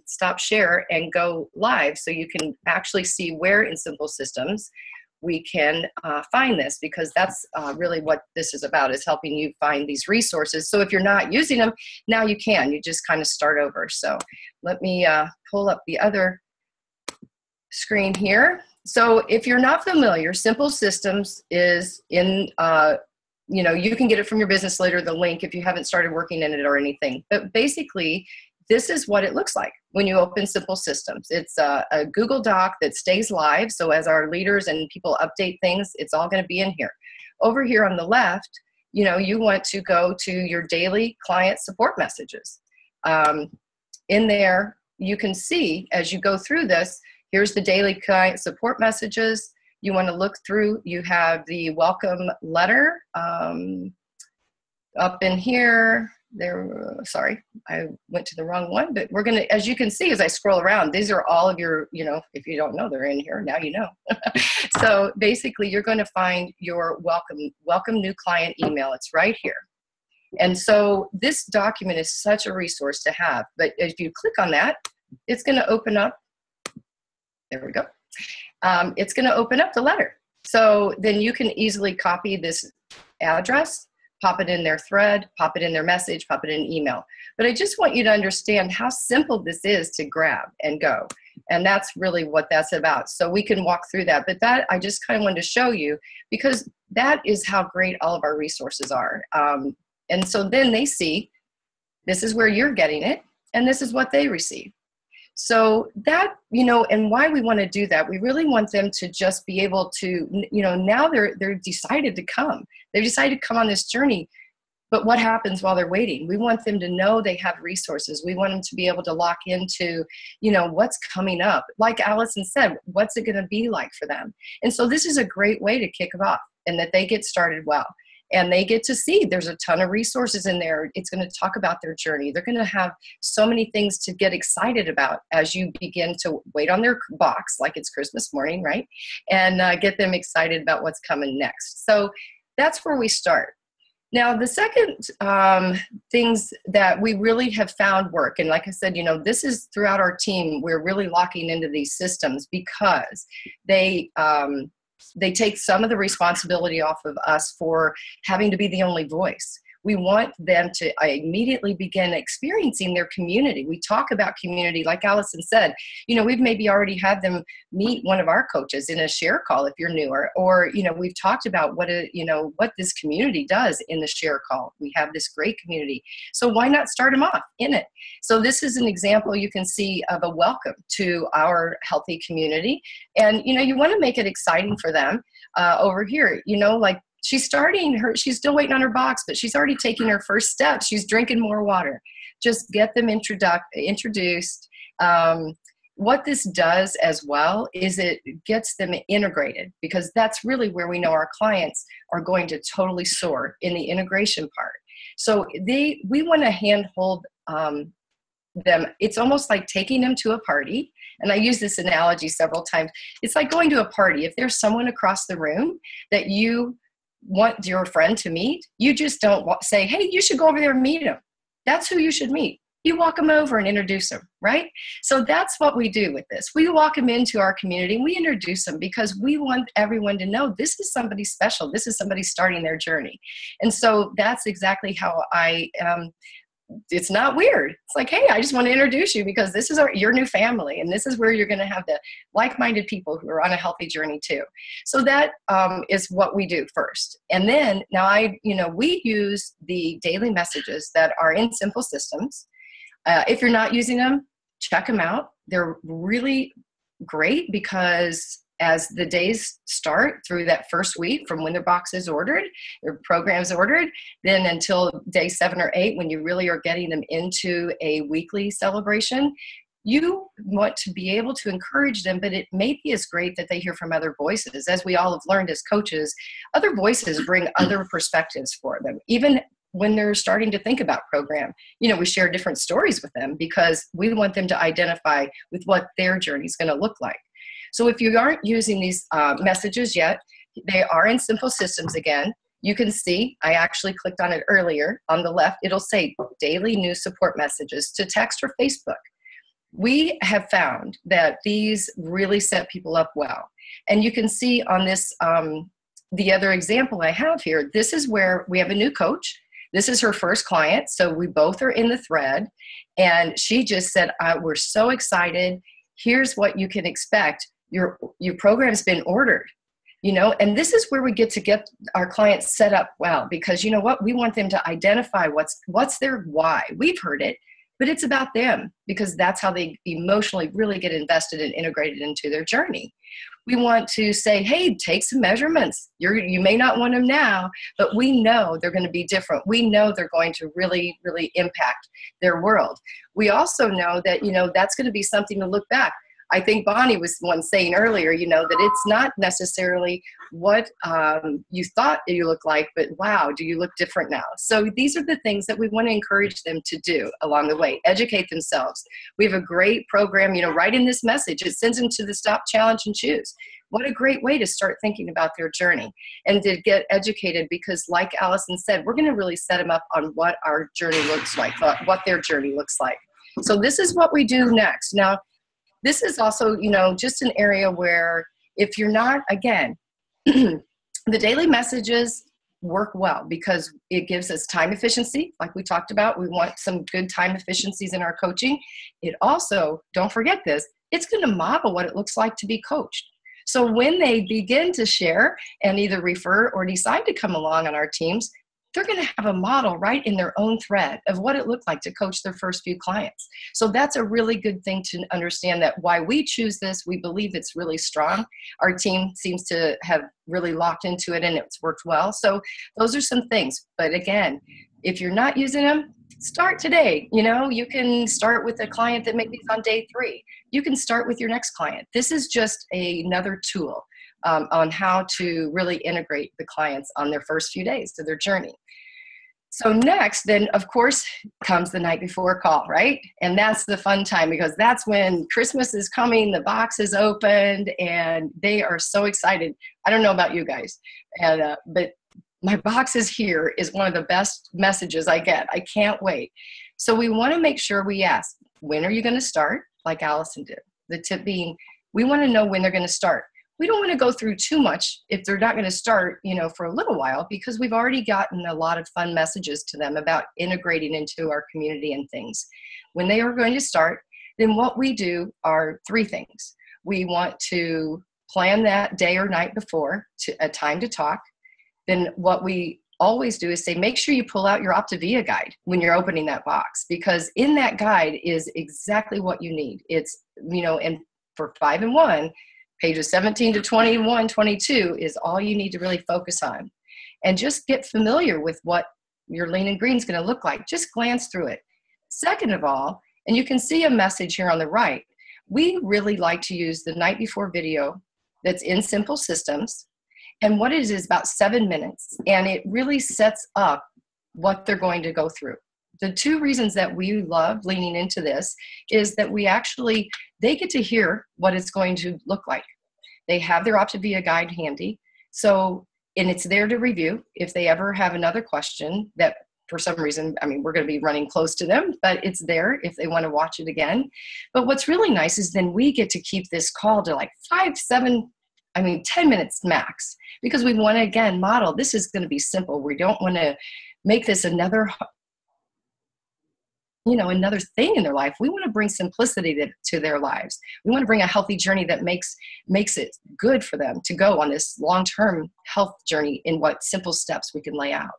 stop share and go live, so you can actually see where in simple systems we can find this, because that's really what this is about, is helping you find these resources. So if you're not using them, now you can. You just kind of start over. So let me pull up the other screen here. So if you're not familiar, Simple Systems is in, you can get it from your business later, the link, if you haven't started working in it or anything. But basically, this is what it looks like when you open Simple Systems. It's a Google Doc that stays live. So as our leaders and people update things, it's all going to be in here. Over here on the left, you want to go to your daily client support messages. In there, you can see as you go through this, here's the daily client support messages. You want to look through, you have the welcome letter up in here. There, sorry, I went to the wrong one, but we're going to, as you can see, as I scroll around, these are all of your, if you don't know, they're in here, now you know. So basically you're going to find your welcome new client email. It's right here. And so this document is such a resource to have, but if you click on that, it's going to open up, there we go. It's going to open up the letter. So then you can easily copy this address, pop it in their thread, pop it in their message, pop it in email. But I just want you to understand how simple this is to grab and go. And that's really what that's about. So we can walk through that. But that I just kind of wanted to show you, because that is how great all of our resources are. And so then they see, this is where you're getting it, and this is what they receive. So that, and why we want to do that, we really want them to just be able to, now they're decided to come. They've decided to come on this journey, but what happens while they're waiting? We want them to know they have resources. We want them to be able to lock into, what's coming up. Like Allison said, what's it going to be like for them? And so this is a great way to kick them off, and that they get started well. And they get to see there's a ton of resources in there. It's going to talk about their journey. They're going to have so many things to get excited about as you begin to wait on their box, like it's Christmas morning, right? And get them excited about what's coming next. So that's where we start. Now, the second things that we really have found work, and like I said, this is throughout our team, we're really locking into these systems, because they take some of the responsibility off of us for having to be the only voice. We want them to immediately begin experiencing their community. We talk about community, like Allison said, you know, we've maybe already had them meet one of our coaches in a share call if you're newer, or, you know, we've talked about what this community does in the share call. We have this great community. So why not start them off in it? So this is an example you can see of a welcome to our healthy community. And, you know, you want to make it exciting for them over here, you know, like, she's still waiting on her box, but she's already taking her first step. She's drinking more water. Just get them introduced. What this does as well is it gets them integrated, because that's really where we know our clients are going to totally soar, in the integration part. So we want to handhold them. It's almost like taking them to a party. And I use this analogy several times. It's like going to a party. If there's someone across the room that you want your friend to meet, you just don't say, hey, you should go over there and meet him. That's who you should meet. You walk them over and introduce them, right? So that's what we do with this. We walk them into our community, and we introduce them, because we want everyone to know this is somebody special. This is somebody starting their journey. And so that's exactly how it's not weird. It's like, hey, I just want to introduce you, because this is your new family, and this is where you're going to have the like-minded people who are on a healthy journey too. So that is what we do first. And then now we use the daily messages that are in Simple Systems. If you're not using them, check them out. They're really great, because as the days start through that first week, from when their box is ordered, their program's ordered, then until day 7 or 8, when you really are getting them into a weekly celebration, you want to be able to encourage them, but it may be as great that they hear from other voices. As we all have learned as coaches, other voices bring other perspectives for them. Even when they're starting to think about program, we share different stories with them, because we want them to identify with what their journey is going to look like. So if you aren't using these messages yet, they are in Simple Systems again. You can see, I actually clicked on it earlier. On the left, it'll say daily news support messages to text or Facebook. We have found that these really set people up well. And you can see on this, the other example I have here, this is where we have a new coach. This is her first client. So we both are in the thread. And she just said, we're so excited. Here's what you can expect. Your program's been ordered, and this is where we get our clients set up well, because you know what? We want them to identify what's their why. We've heard it, but it's about them, because that's how they emotionally really get invested and integrated into their journey. We want to say, hey, take some measurements. You may not want them now, but we know they're going to be different. We know they're going to really, really impact their world. We also know that, that's going to be something to look back. I think Bonnie was the one saying earlier, that it's not necessarily what you thought you look like, but wow, do you look different now? So these are the things that we want to encourage them to do along the way. Educate themselves. We have a great program, right in this message. It sends them to the Stop, Challenge, and Choose. What a great way to start thinking about their journey and to get educated, because like Allison said, we're going to really set them up on what our journey looks like, what their journey looks like. So this is what we do next. Now, this is also, just an area where if you're not, again, the daily messages work well, because it gives us time efficiency. Like we talked about, we want some good time efficiencies in our coaching. It also, don't forget this, it's going to model what it looks like to be coached. So when they begin to share and either refer or decide to come along on our teams, they're going to have a model right in their own thread of what it looked like to coach their first few clients. So that's a really good thing to understand, that why we choose this, we believe it's really strong. Our team seems to have really locked into it and it's worked well. So those are some things. But again, if you're not using them, start today. You can start with a client that maybe is on day 3. You can start with your next client. This is just another tool on how to really integrate the clients on their first few days of their journey. So next, then, of course, comes the night before call, right? And that's the fun time, because that's when Christmas is coming, the box is opened, and they are so excited. I don't know about you guys, but my box is here is one of the best messages I get. I can't wait. So we want to make sure we ask, when are you going to start? Like Allison did. The tip being, we want to know when they're going to start. we don't want to go through too much if they're not going to start, for a little while, because we've already gotten a lot of fun messages to them about integrating into our community and things. When they are going to start, then what we do are 3 things. We want to plan that day or night before a time to talk. Then what we always do is say, make sure you pull out your Optavia guide when you're opening that box, because in that guide is exactly what you need. It's, and for 5 and 1, pages 17 to 21, 22 is all you need to really focus on. And just get familiar with what your lean and green is going to look like. Just glance through it. Second of all, and you can see a message here on the right, we really like to use the night before video that's in Simple Systems. And what it is about 7 minutes. And it really sets up what they're going to go through. The 2 reasons that we love leaning into this is that they get to hear what it's going to look like. They have their Optavia guide handy. So, and it's there to review if they ever have another question that for some reason, we're going to be running close to them, but it's there if they want to watch it again. But what's really nice is then we get to keep this call to like 10 minutes max, because we want to, again, model, this is going to be simple. We don't want to make this another thing in their life. We want to bring simplicity to their lives. We want to bring a healthy journey that makes it good for them to go on this long-term health journey in what simple steps we can lay out.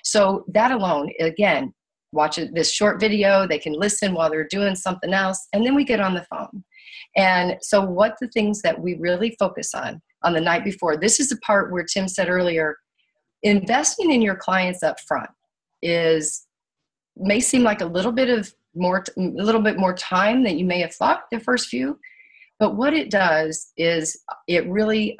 So that alone, again, watch this short video, they can listen while they're doing something else, and then we get on the phone. And so what the things that we really focus on the night before, this is the part where Tim said earlier, investing in your clients up front may seem like a little bit more time than you may have thought the first few, but what it does is it really,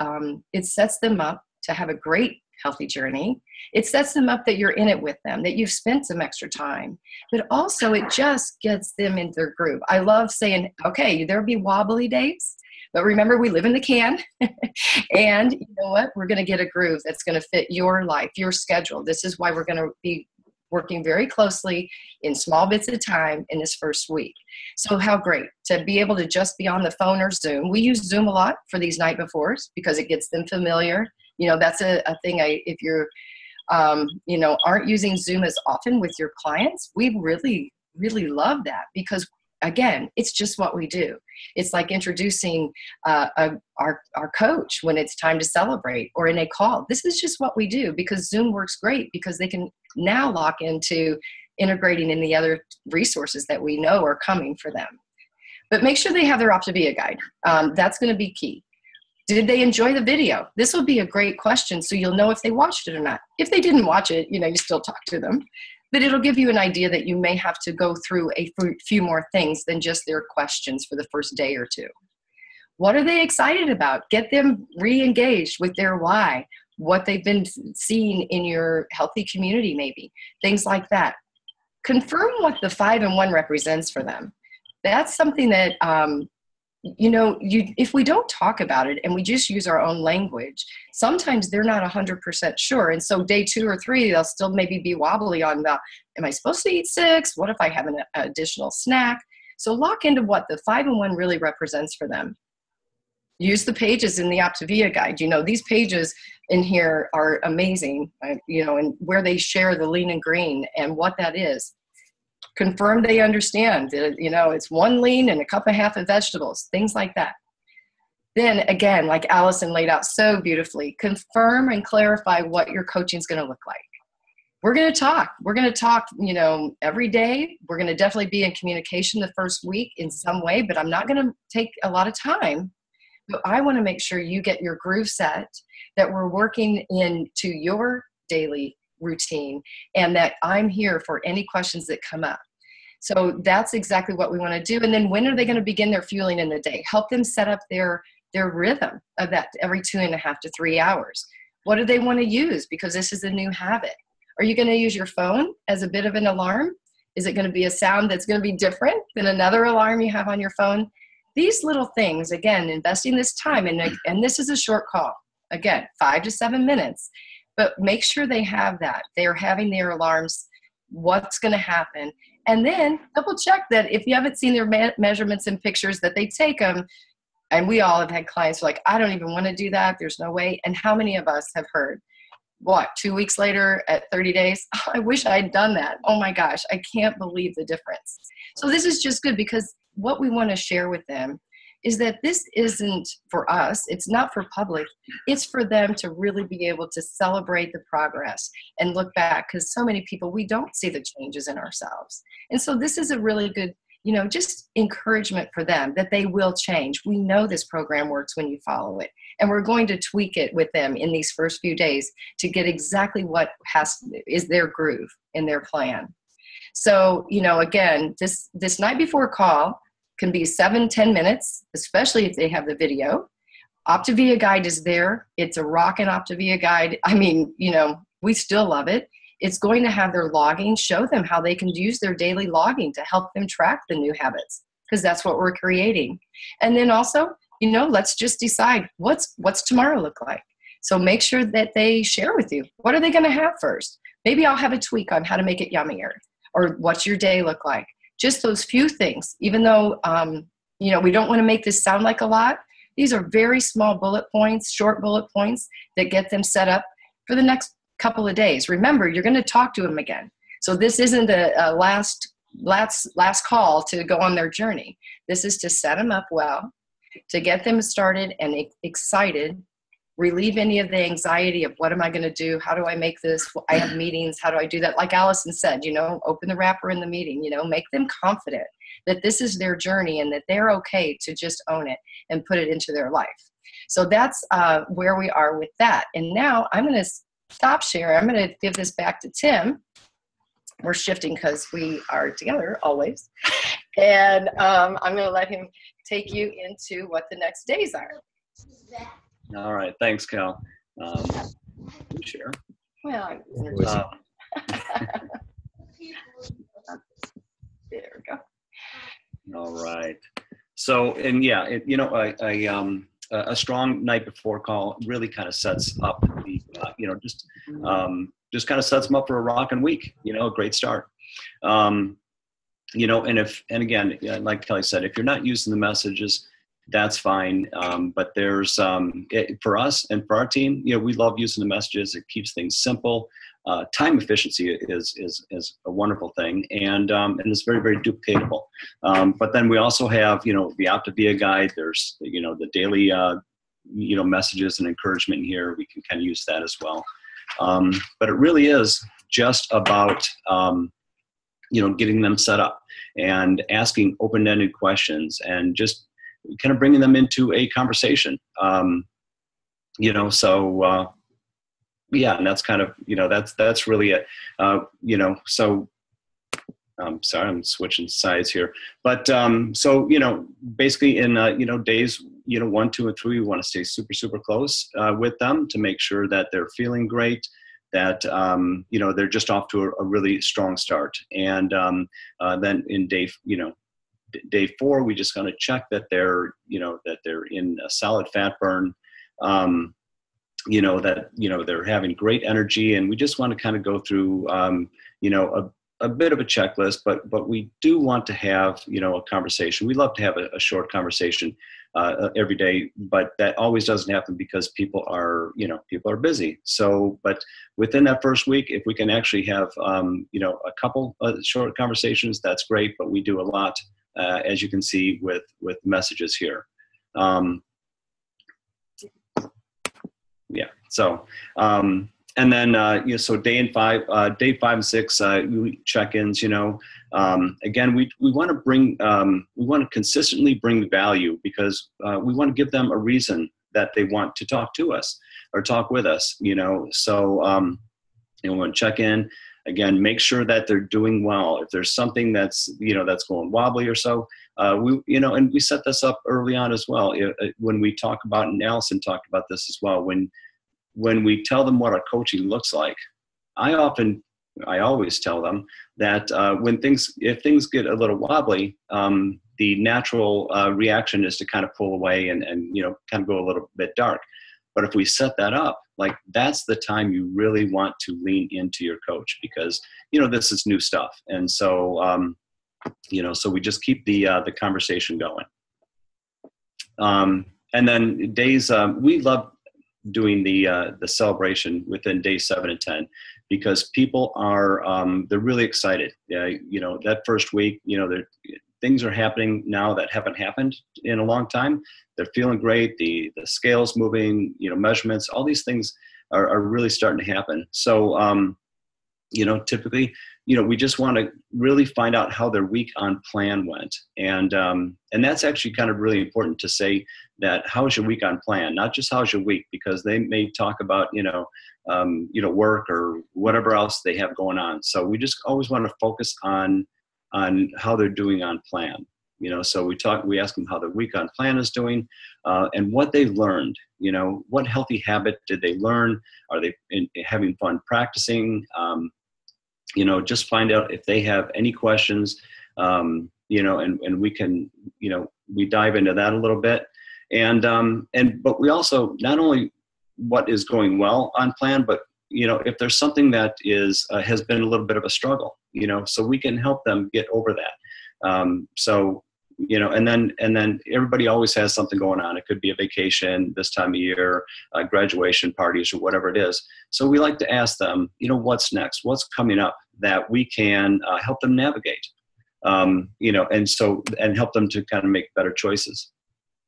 it sets them up to have a great healthy journey. It sets them up that you're in it with them, that you've spent some extra time, but also it just gets them into their groove. I love saying, okay, there'll be wobbly days, but remember, we live in the can. And you know what? We're going to get a groove that's going to fit your life, your schedule. This is why we're going to be working very closely in small bits of time in this first week. So how great to be able to just be on the phone or Zoom. We use Zoom a lot for these night befores because it gets them familiar. That's a thing. If you're, aren't using Zoom as often with your clients, we really, really love that, because again, it's just what we do. It's like introducing our coach when it's time to celebrate or in a call. This is just what we do, because Zoom works great because they can now lock into integrating in the other resources that we know are coming for them. But make sure they have their Optavia guide. That's going to be key. Did they enjoy the video? This will be a great question, so you'll know if they watched it or not. If they didn't watch it, you still talk to them. But it'll give you an idea that you may have to go through a few more things than just their questions for the first day or 2. What are they excited about? Get them re-engaged with their why, what they've been seeing in your healthy community maybe, things like that. Confirm what the 5 and 1 represents for them. That's something that, if we don't talk about it and we just use our own language, sometimes they're not 100% sure. And so day 2 or 3, they'll still maybe be wobbly on am I supposed to eat 6? What if I have an additional snack? So lock into what the 5 and 1 really represents for them. Use the pages in the Optavia guide. These pages in here are amazing, and where they share the lean and green and what that is. Confirm they understand that, it's 1 lean and a cup and a half of vegetables, things like that. Then again, like Allison laid out so beautifully, confirm and clarify what your coaching is going to look like. We're going to talk. We're going to talk, every day. We're going to definitely be in communication the first week in some way, but I'm not going to take a lot of time. But I want to make sure you get your groove set, that we're working into your daily routine, and that I'm here for any questions that come up. So that's exactly what we want to do. And then when are they going to begin their fueling in the day? Help them set up their rhythm of that every 2.5 to 3 hours. What do they want to use? Because this is a new habit. Are you going to use your phone as a bit of an alarm? Is it going to be a sound that's going to be different than another alarm you have on your phone? These little things, again, investing this time, and this is a short call. Again, 5 to 7 minutes. But make sure they have that. They're having their alarms, what's going to happen. And then double check that if you haven't seen their measurements and pictures, that they take them And we all have had clients who are like, I don't even want to do that. There's no way. And how many of us have heard, what, 2 weeks later at 30 days? Oh, I wish I had done that. Oh my gosh, I can't believe the difference. So this is just good, because what we want to share with them is that this isn't for us. It's not for public. It's for them to really be able to celebrate the progress and look back, because so many people, we don't see the changes in ourselves. And so this is a really good, just encouragement for them that they will change. We know this program works when you follow it. And we're going to tweak it with them in these first few days to get exactly what is their groove in their plan. So, again, this night before call can be 7-10 minutes, especially if they have the video. Optavia guide is there. It's a rockin' Optavia guide. I mean, we still love it. It's going to have their logging, show them how they can use their daily logging to help them track the new habits, because that's what we're creating. And then also, let's just decide what's tomorrow look like. So make sure that they share with you. What are they going to have first? Maybe I'll have a tweak on how to make it yummier, or what's your day look like? Just those few things, even though, we don't want to make this sound like a lot. These are very small bullet points, short bullet points that get them set up for the next couple of days. Remember, you're going to talk to them again. So this isn't a last call to go on their journey. This is to set them up well, to get them started and excited, relieve any of the anxiety of what am I going to do? How do I make this? I have meetings. How do I do that? Like Allison said, open the wrapper in the meeting, make them confident that this is their journey and that they're okay to just own it and put it into their life. So that's where we are with that. And now I'm going to stop sharing. I'm going to give this back to Tim. We're shifting because we are together always. And I'm going to let him take you into what the next days are. All right. Thanks, Cal. Share. Well, there we go. All right. So, and yeah, a strong night before call really kind of sets up the, just kind of sets them up for a rockin' week, a great start. And again, like Kelly said, if you're not using the messages, that's fine. But there's, for us and for our team, we love using the messages. It keeps things simple. Time efficiency is a wonderful thing, and it's very, very duplicatable. But then we also have, the Optavia guide. There's, the daily, messages and encouragement here. We can kind of use that as well. But it really is just about, getting them set up and asking open-ended questions and just kind of bringing them into a conversation. Yeah, and that's kind of, that's really it. So I'm sorry, I'm switching sides here. But basically in, days, 1, 2, and 3, we want to stay super, super close with them to make sure that they're feeling great, that, they're just off to a really strong start. And then in day 4, we just going to check that they're, that they're in a solid fat burn, they're having great energy, and we just want to kind of go through, a bit of a checklist, but we do want to have, a conversation. We love to have a short conversation every day, but that always doesn't happen because people are busy. So, but within that first week, if we can actually have, a couple of short conversations, that's great. But we do a lot, as you can see with messages here. Yeah. So, and then, so day 5 and 6, check-ins, again, we want to bring, we want to consistently bring value, because we want to give them a reason that they want to talk to us or talk with us, so, we want to check in again, make sure that they're doing well. If there's something that's, that's going wobbly or so, and we set this up early on as well. When we talk about, and Allison talked about this as well, when we tell them what our coaching looks like, I always tell them that if things get a little wobbly, the natural reaction is to kind of pull away and kind of go a little bit dark. But if we set that up, like, that's the time you really want to lean into your coach, because, this is new stuff. And so, so we just keep the conversation going. And then days, we love doing the celebration within days 7 and 10, because people are, they're really excited. You know, that first week, you know, things are happening now that haven't happened in a long time. They're feeling great. The scale's moving, you know, measurements, all these things are really starting to happen. So, you know, typically, you know, we just want to really find out how their week on plan went. And that's actually kind of really important to say that, how's your week on plan? Not just how's your week, because they may talk about, you know, work or whatever else they have going on. So we just always want to focus on how they're doing on plan. You know, so we ask them how their week on plan is doing, and what they've learned. You know, what healthy habit did they learn? Are they having fun practicing? You know, just find out if they have any questions, you know, and we can, you know, we dive into that a little bit. But we also, not only what is going well on plan, but, you know, if there's something that has been a little bit of a struggle, you know, so we can help them get over that. So, you know, and then everybody always has something going on. It could be a vacation this time of year, graduation parties, or whatever it is. So we like to ask them, you know, what's next? What's coming up that we can help them navigate? You know, and help them to kind of make better choices.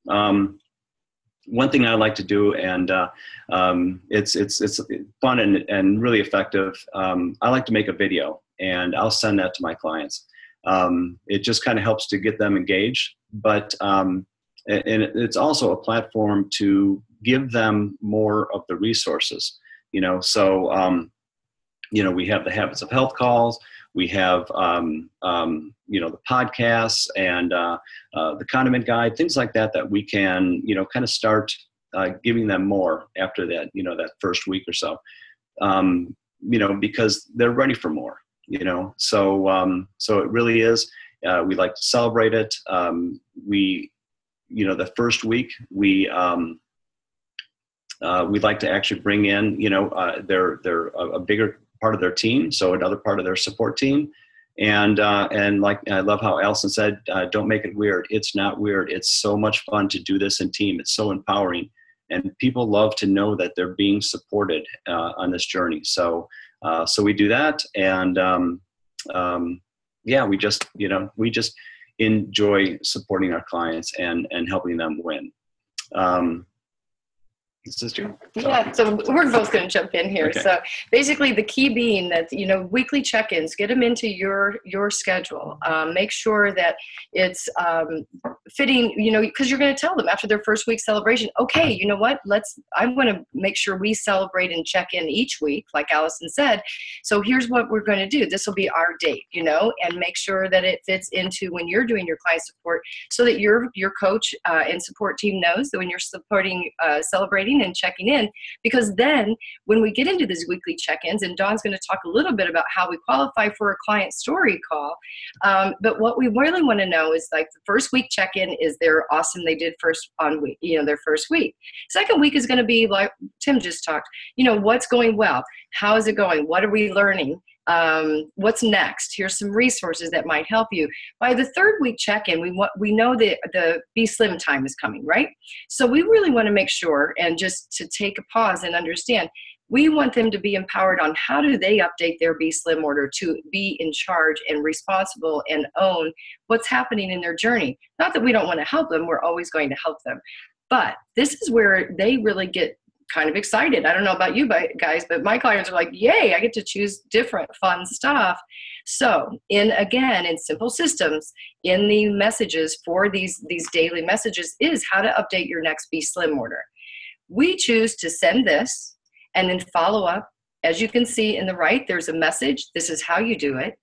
One thing I like to do, and it's fun and really effective. I like to make a video, and I'll send that to my clients. It just kind of helps to get them engaged, but and it's also a platform to give them more of the resources. You know, so you know, we have the Habits of Health calls. We have, you know, the podcasts and the condiment guide, things like that, that we can, you know, kind of start giving them more after that, you know, that first week or so, you know, because they're ready for more, you know. So so it really is, we like to celebrate it. We, you know, the first week we'd like to actually bring in, you know, they're a bigger part of their team, so another part of their support team. And like, I love how Allison said, don't make it weird. It's not weird. It's so much fun to do this in team. It's so empowering, and people love to know that they're being supported on this journey. So so we do that, and yeah, we just enjoy supporting our clients and helping them win. Sister? Yeah, so we're both going to jump in here. Okay. So basically the key being that, you know, weekly check-ins, get them into your schedule. Make sure that it's fitting, you know, because you're going to tell them after their first week celebration, okay, you know what, I want to make sure we celebrate and check in each week, like Allison said. So here's what we're going to do. This will be our date, you know, and make sure that it fits into when you're doing your client support, so that your coach and support team knows that when you're supporting, celebrating and checking in, because then when we get into these weekly check-ins, and Dawn's going to talk a little bit about how we qualify for a client story call, but what we really want to know is, like, the first week check-in is they're awesome, they did first on week, you know, their first week. Second week is going to be like Tim just talked, you know, what's going well, how is it going, what are we learning, what's next, here's some resources that might help you. By the third week check-in, we know that the Be Slim time is coming, right? So we really want to make sure, and just to take a pause and understand, we want them to be empowered on how do they update their Be Slim order to be in charge and responsible and own what's happening in their journey. Not that we don't want to help them, we're always going to help them. But this is where they really get kind of excited. I don't know about you guys, but my clients are like, yay, I get to choose different fun stuff. So in simple systems, in the messages for these daily messages is how to update your next Be Slim order. We choose to send this and then follow up. As you can see in the right, there's a message. This is how you do it.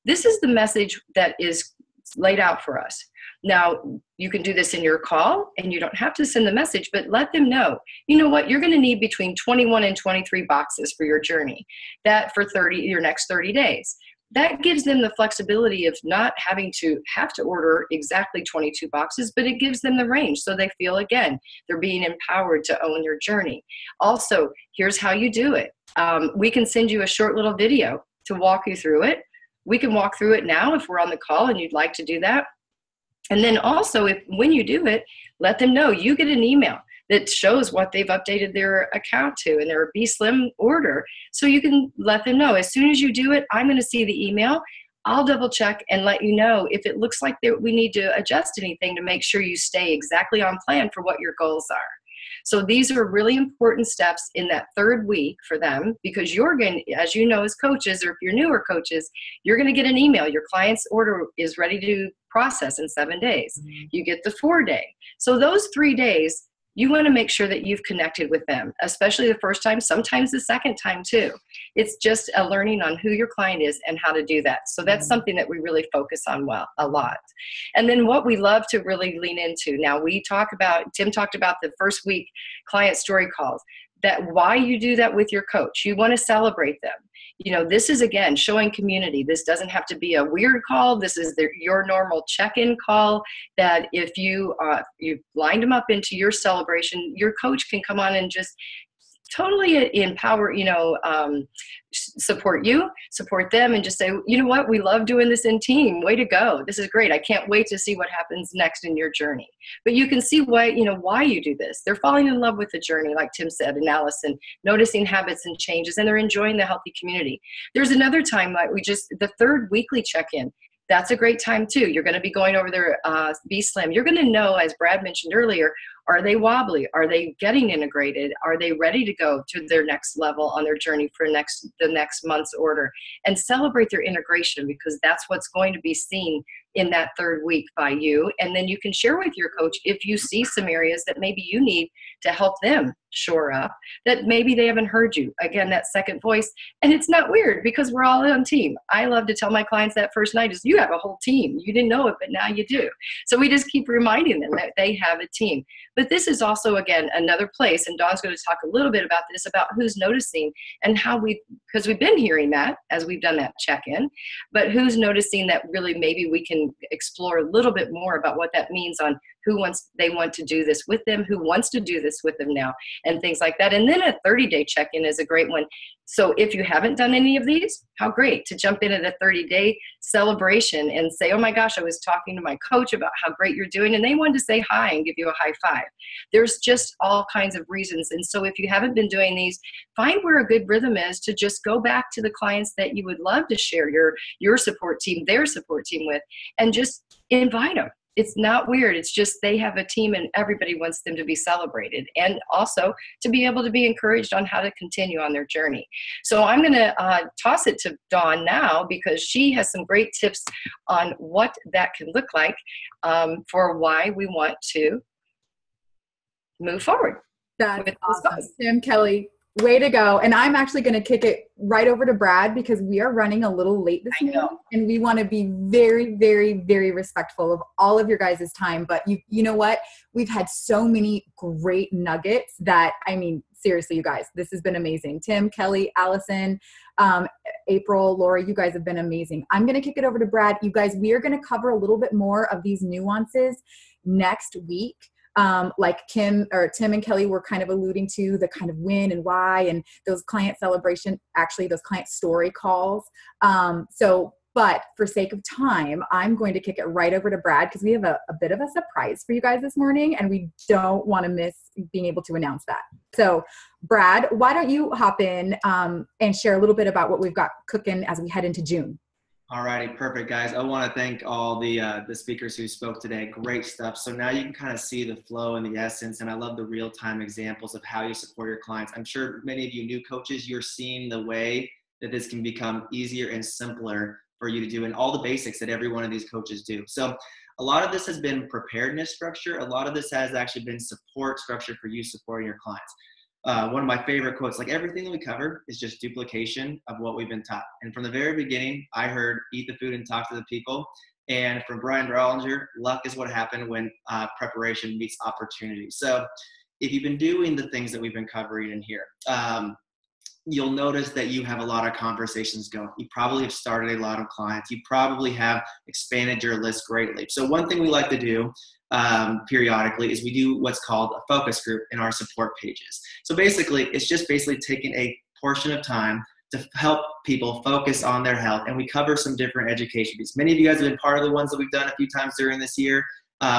This is the message that is laid out for us. Now, you can do this in your call, and you don't have to send the message, but let them know, you know what, you're going to need between 21 and 23 boxes for your journey, that for your next 30 days. That gives them the flexibility of not having to order exactly 22 boxes, but it gives them the range, so they feel, again, they're being empowered to own your journey. Also, here's how you do it. We can send you a short little video to walk you through it. We can walk through it now if we're on the call and you'd like to do that. And then also, when you do it, let them know. You get an email that shows what they've updated their account to in their B Slim order. So you can let them know. As soon as you do it, I'm going to see the email. I'll double check and let you know if it looks like that we need to adjust anything to make sure you stay exactly on plan for what your goals are. So these are really important steps in that third week for them, because you're going to, as you know, as coaches, or if you're newer coaches, you're going to get an email. Your client's order is ready to process in 7 days. You get the 4-day. So those 3 days, you want to make sure that you've connected with them, especially the first time, sometimes the second time too. It's just a learning on who your client is and how to do that. So that's something that we really focus on a lot. And then what we love to really lean into, now Tim talked about the first week client story calls, that why you do that with your coach. You want to celebrate them. This is, again, showing community. This doesn't have to be a weird call. This is your normal check-in call, that if you've lined them up into your celebration, your coach can come on and just totally empower, support you, support them, and just say, you know what, we love doing this in team. Way to go. This is great. I can't wait to see what happens next in your journey. But you can see why you do this. They're falling in love with the journey, like Tim said, and Allison, noticing habits and changes, and they're enjoying the healthy community. There's another time, like the third weekly check-in. That's a great time too. You're going to be going over their B Slim. You're going to know, as Brad mentioned earlier, are they wobbly? Are they getting integrated? Are they ready to go to their next level on their journey for the next month's order? And celebrate their integration, because that's what's going to be seen in that third week by you. And then you can share with your coach if you see some areas that maybe you need to help them shore up, that maybe they haven't heard you. Again, that second voice. And it's not weird, because we're all on team. I love to tell my clients that first night is, you have a whole team. You didn't know it, but now you do. So we just keep reminding them that they have a team. But this is also, again, another place, and Dawn's going to talk a little bit about this, about who's noticing and how because we've been hearing that as we've done that check-in, but who's noticing that really maybe we can explore a little bit more about what that means on they want to do this with them, who wants to do this with them now, and things like that. And then a 30-day check-in is a great one. So if you haven't done any of these, how great to jump in at a 30-day celebration and say, oh my gosh, I was talking to my coach about how great you're doing, and they wanted to say hi and give you a high five. There's just all kinds of reasons. And so if you haven't been doing these, find where a good rhythm is to just go back to the clients that you would love to share your support team, their support team with, and just invite them. It's not weird. It's just they have a team and everybody wants them to be celebrated, and also to be able to be encouraged on how to continue on their journey. So I'm going to toss it to Dawn now, because she has some great tips on what that can look like for why we want to move forward. That's awesome. Tim, Kelly, way to go. And I'm actually going to kick it right over to Brad, because we are running a little late this morning, and we want to be very, very, very respectful of all of your guys' time. But you know what? We've had so many great nuggets that, seriously, you guys, this has been amazing. Tim, Kelly, Allison, April, Laura, you guys have been amazing. I'm going to kick it over to Brad. You guys, we are going to cover a little bit more of these nuances next week. Like Tim and Kelly were kind of alluding to, the kind of when and why, and those client celebration, actually those client story calls. But for sake of time, I'm going to kick it right over to Brad, because we have a bit of a surprise for you guys this morning, and we don't want to miss being able to announce that. So Brad, why don't you hop in and share a little bit about what we've got cooking as we head into June. All righty, perfect, guys. I want to thank all the speakers who spoke today. Great stuff. So now you can kind of see the flow and the essence, and I love the real-time examples of how you support your clients. I'm sure many of you new coaches, you're seeing the way that this can become easier and simpler for you to do, and all the basics that every one of these coaches do. So a lot of this has been preparedness structure. A lot of this has actually been support structure for you supporting your clients. One of my favorite quotes, like everything that we cover is just duplication of what we've been taught. And from the very beginning, I heard eat the food and talk to the people. And from Brian Drollinger, luck is what happened when preparation meets opportunity. So if you've been doing the things that we've been covering in here, you'll notice that you have a lot of conversations going. You probably have started a lot of clients. You probably have expanded your list greatly. So one thing we like to do periodically is we do what's called a focus group in our support pages. So basically, it's just taking a portion of time to help people focus on their health. And we cover some different education pieces. Many of you guys have been part of the ones that we've done a few times during this year.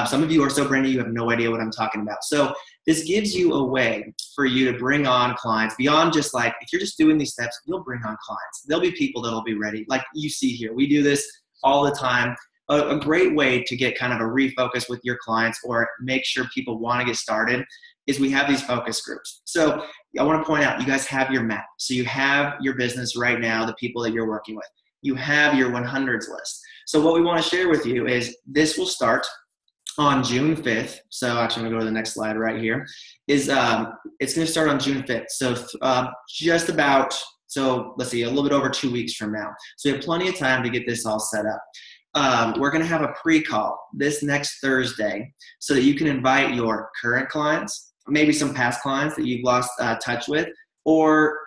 Some of you are so brand new, you have no idea what I'm talking about. So this gives you a way for you to bring on clients beyond just like, if you're just doing these steps, you'll bring on clients. There'll be people that'll be ready. Like you see here, we do this all the time. A great way to get kind of a refocus with your clients or make sure people want to get started is we have these focus groups. So I want to point out, you guys have your map. So you have your business right now, the people that you're working with. You have your 100s list. So what we want to share with you is this will start on June 5th. So actually, I'm gonna go to the next slide right here. It's gonna start on June 5th. So just about, so let's see, a little bit over 2 weeks from now. So you have plenty of time to get this all set up. We're gonna have a pre-call this next Thursday so that you can invite your current clients, maybe some past clients that you've lost touch with, or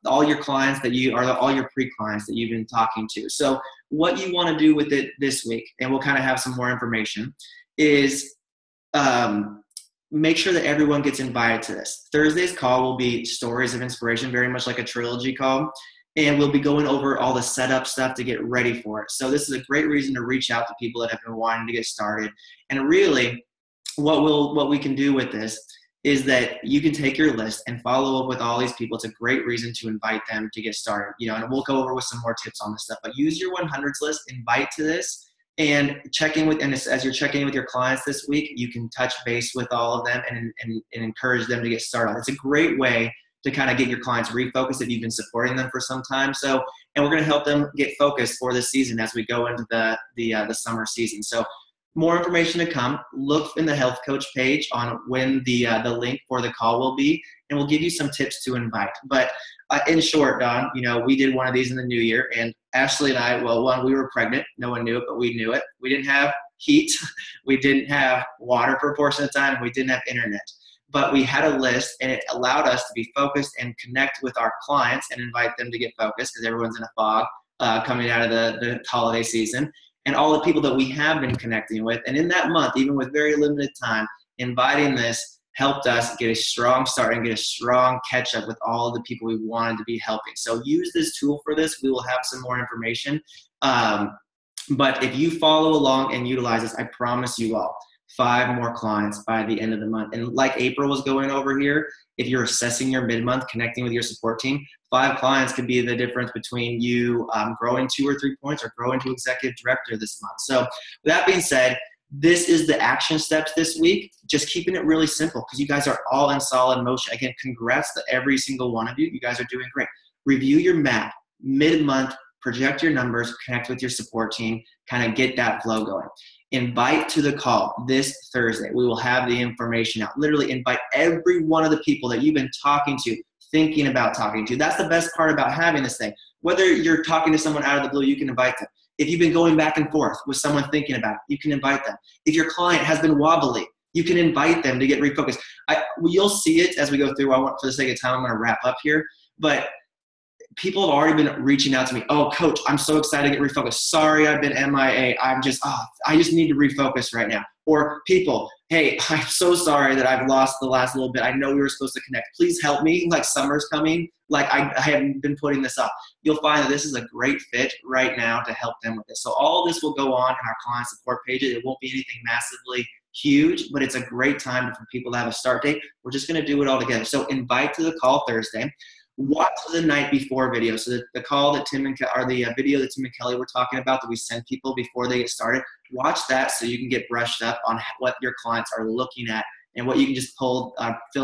all your clients that all your pre-clients that you've been talking to. So what you wanna do with it this week, and we'll kind of have some more information, is make sure that everyone gets invited to this. Thursday's call will be stories of inspiration, very much like a trilogy call, and we'll be going over all the setup stuff to get ready for it. So this is a great reason to reach out to people that have been wanting to get started. And really, what we can do with this is that you can take your list and follow up with all these people. It's a great reason to invite them to get started. And we'll go over with some more tips on this stuff. But use your 100s list, invite to this. And as you're checking in with your clients this week, you can touch base with all of them and encourage them to get started. It's a great way to kind of get your clients refocused if you've been supporting them for some time. So, and we're going to help them get focused for this season as we go into the summer season. So more information to come. Look in the health coach page on when the link for the call will be, and we'll give you some tips to invite. But in short, Don, we did one of these in the new year, and Ashley and I, well, we were pregnant. No one knew it, but we knew it. We didn't have heat. We didn't have water for a portion of the time. We didn't have internet. But we had a list, and it allowed us to be focused and connect with our clients and invite them to get focused because everyone's in a fog coming out of the holiday season. And all the people that we have been connecting with. And in that month, even with very limited time, inviting this helped us get a strong start and get a strong catch up with all of the people we wanted to be helping. So use this tool for this. We will have some more information. But if you follow along and utilize this, I promise you all, 5 more clients by the end of the month. And like April was going over here, if you're assessing your mid-month, connecting with your support team, 5 clients could be the difference between you growing 2 or 3 points or growing to executive director this month. So with that being said, this is the action steps this week, just keeping it really simple because you guys are all in solid motion. Again, congrats to every single one of you. You guys are doing great. Review your map mid-month, project your numbers, connect with your support team, kind of get that flow going. Invite to the call this Thursday. We will have the information out. Literally invite every one of the people that you've been talking to, thinking about talking to. That's the best part about having this thing. Whether you're talking to someone out of the blue, you can invite them. If you've been going back and forth with someone thinking about it, you can invite them. If your client has been wobbly, you can invite them to get refocused. You'll see it as we go through. For the sake of time, I'm going to wrap up here. But people have already been reaching out to me. Oh, coach, I'm so excited to get refocused. Sorry, I've been MIA. I just need to refocus right now. Or people, hey, I'm so sorry that I've lost the last little bit. I know we were supposed to connect. Please help me. Like summer's coming. Like I haven't been putting this up. You'll find that this is a great fit right now to help them with this. So all this will go on in our client support pages. It won't be anything massively huge, but it's a great time for people to have a start date. We're just going to do it all together. So invite to the call Thursday. Watch the night before video. So the call that the video that Tim and Kelly were talking about that we send people before they get started, watch that so you can get brushed up on what your clients are looking at and what you can just fill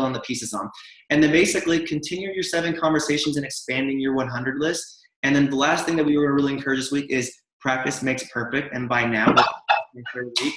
in the pieces on. And then basically continue your 7 conversations and expanding your 100 list. And then the last thing that we were really encouraged this week is practice makes perfect. And by now, third week.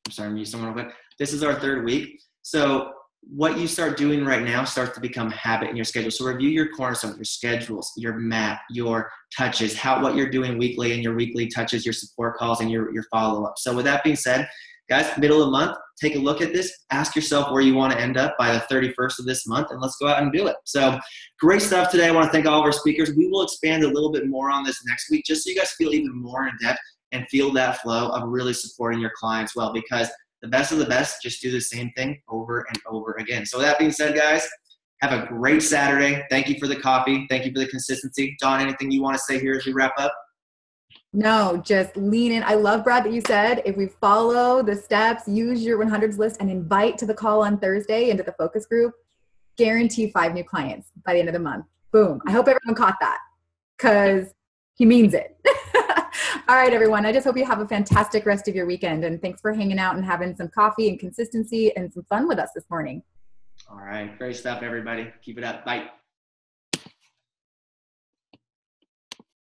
I'm sorry, I'm using someone real quick. This is our 3rd week. So what you start doing right now starts to become habit in your schedule. So review your cornerstone, your schedules, your map, your touches, what you're doing weekly and your weekly touches, your support calls, and your follow-up. So with that being said, guys, middle of the month, take a look at this. Ask yourself where you want to end up by the 31st of this month, and let's go out and do it. So great stuff today. I want to thank all of our speakers. We will expand a little bit more on this next week just so you guys feel even more in depth and feel that flow of really supporting your clients well, because the best of the best just do the same thing over and over again. So with that being said, guys, have a great Saturday. Thank you for the coffee. Thank you for the consistency. Don, anything you want to say here as we wrap up? No, just lean in. I love, Brad, that you said if we follow the steps, use your 100s list, and invite to the call on Thursday into the focus group, guarantee 5 new clients by the end of the month. Boom. I hope everyone caught that because he means it. All right, everyone. I just hope you have a fantastic rest of your weekend. And thanks for hanging out and having some coffee and consistency and some fun with us this morning. All right. Great stuff, everybody. Keep it up. Bye.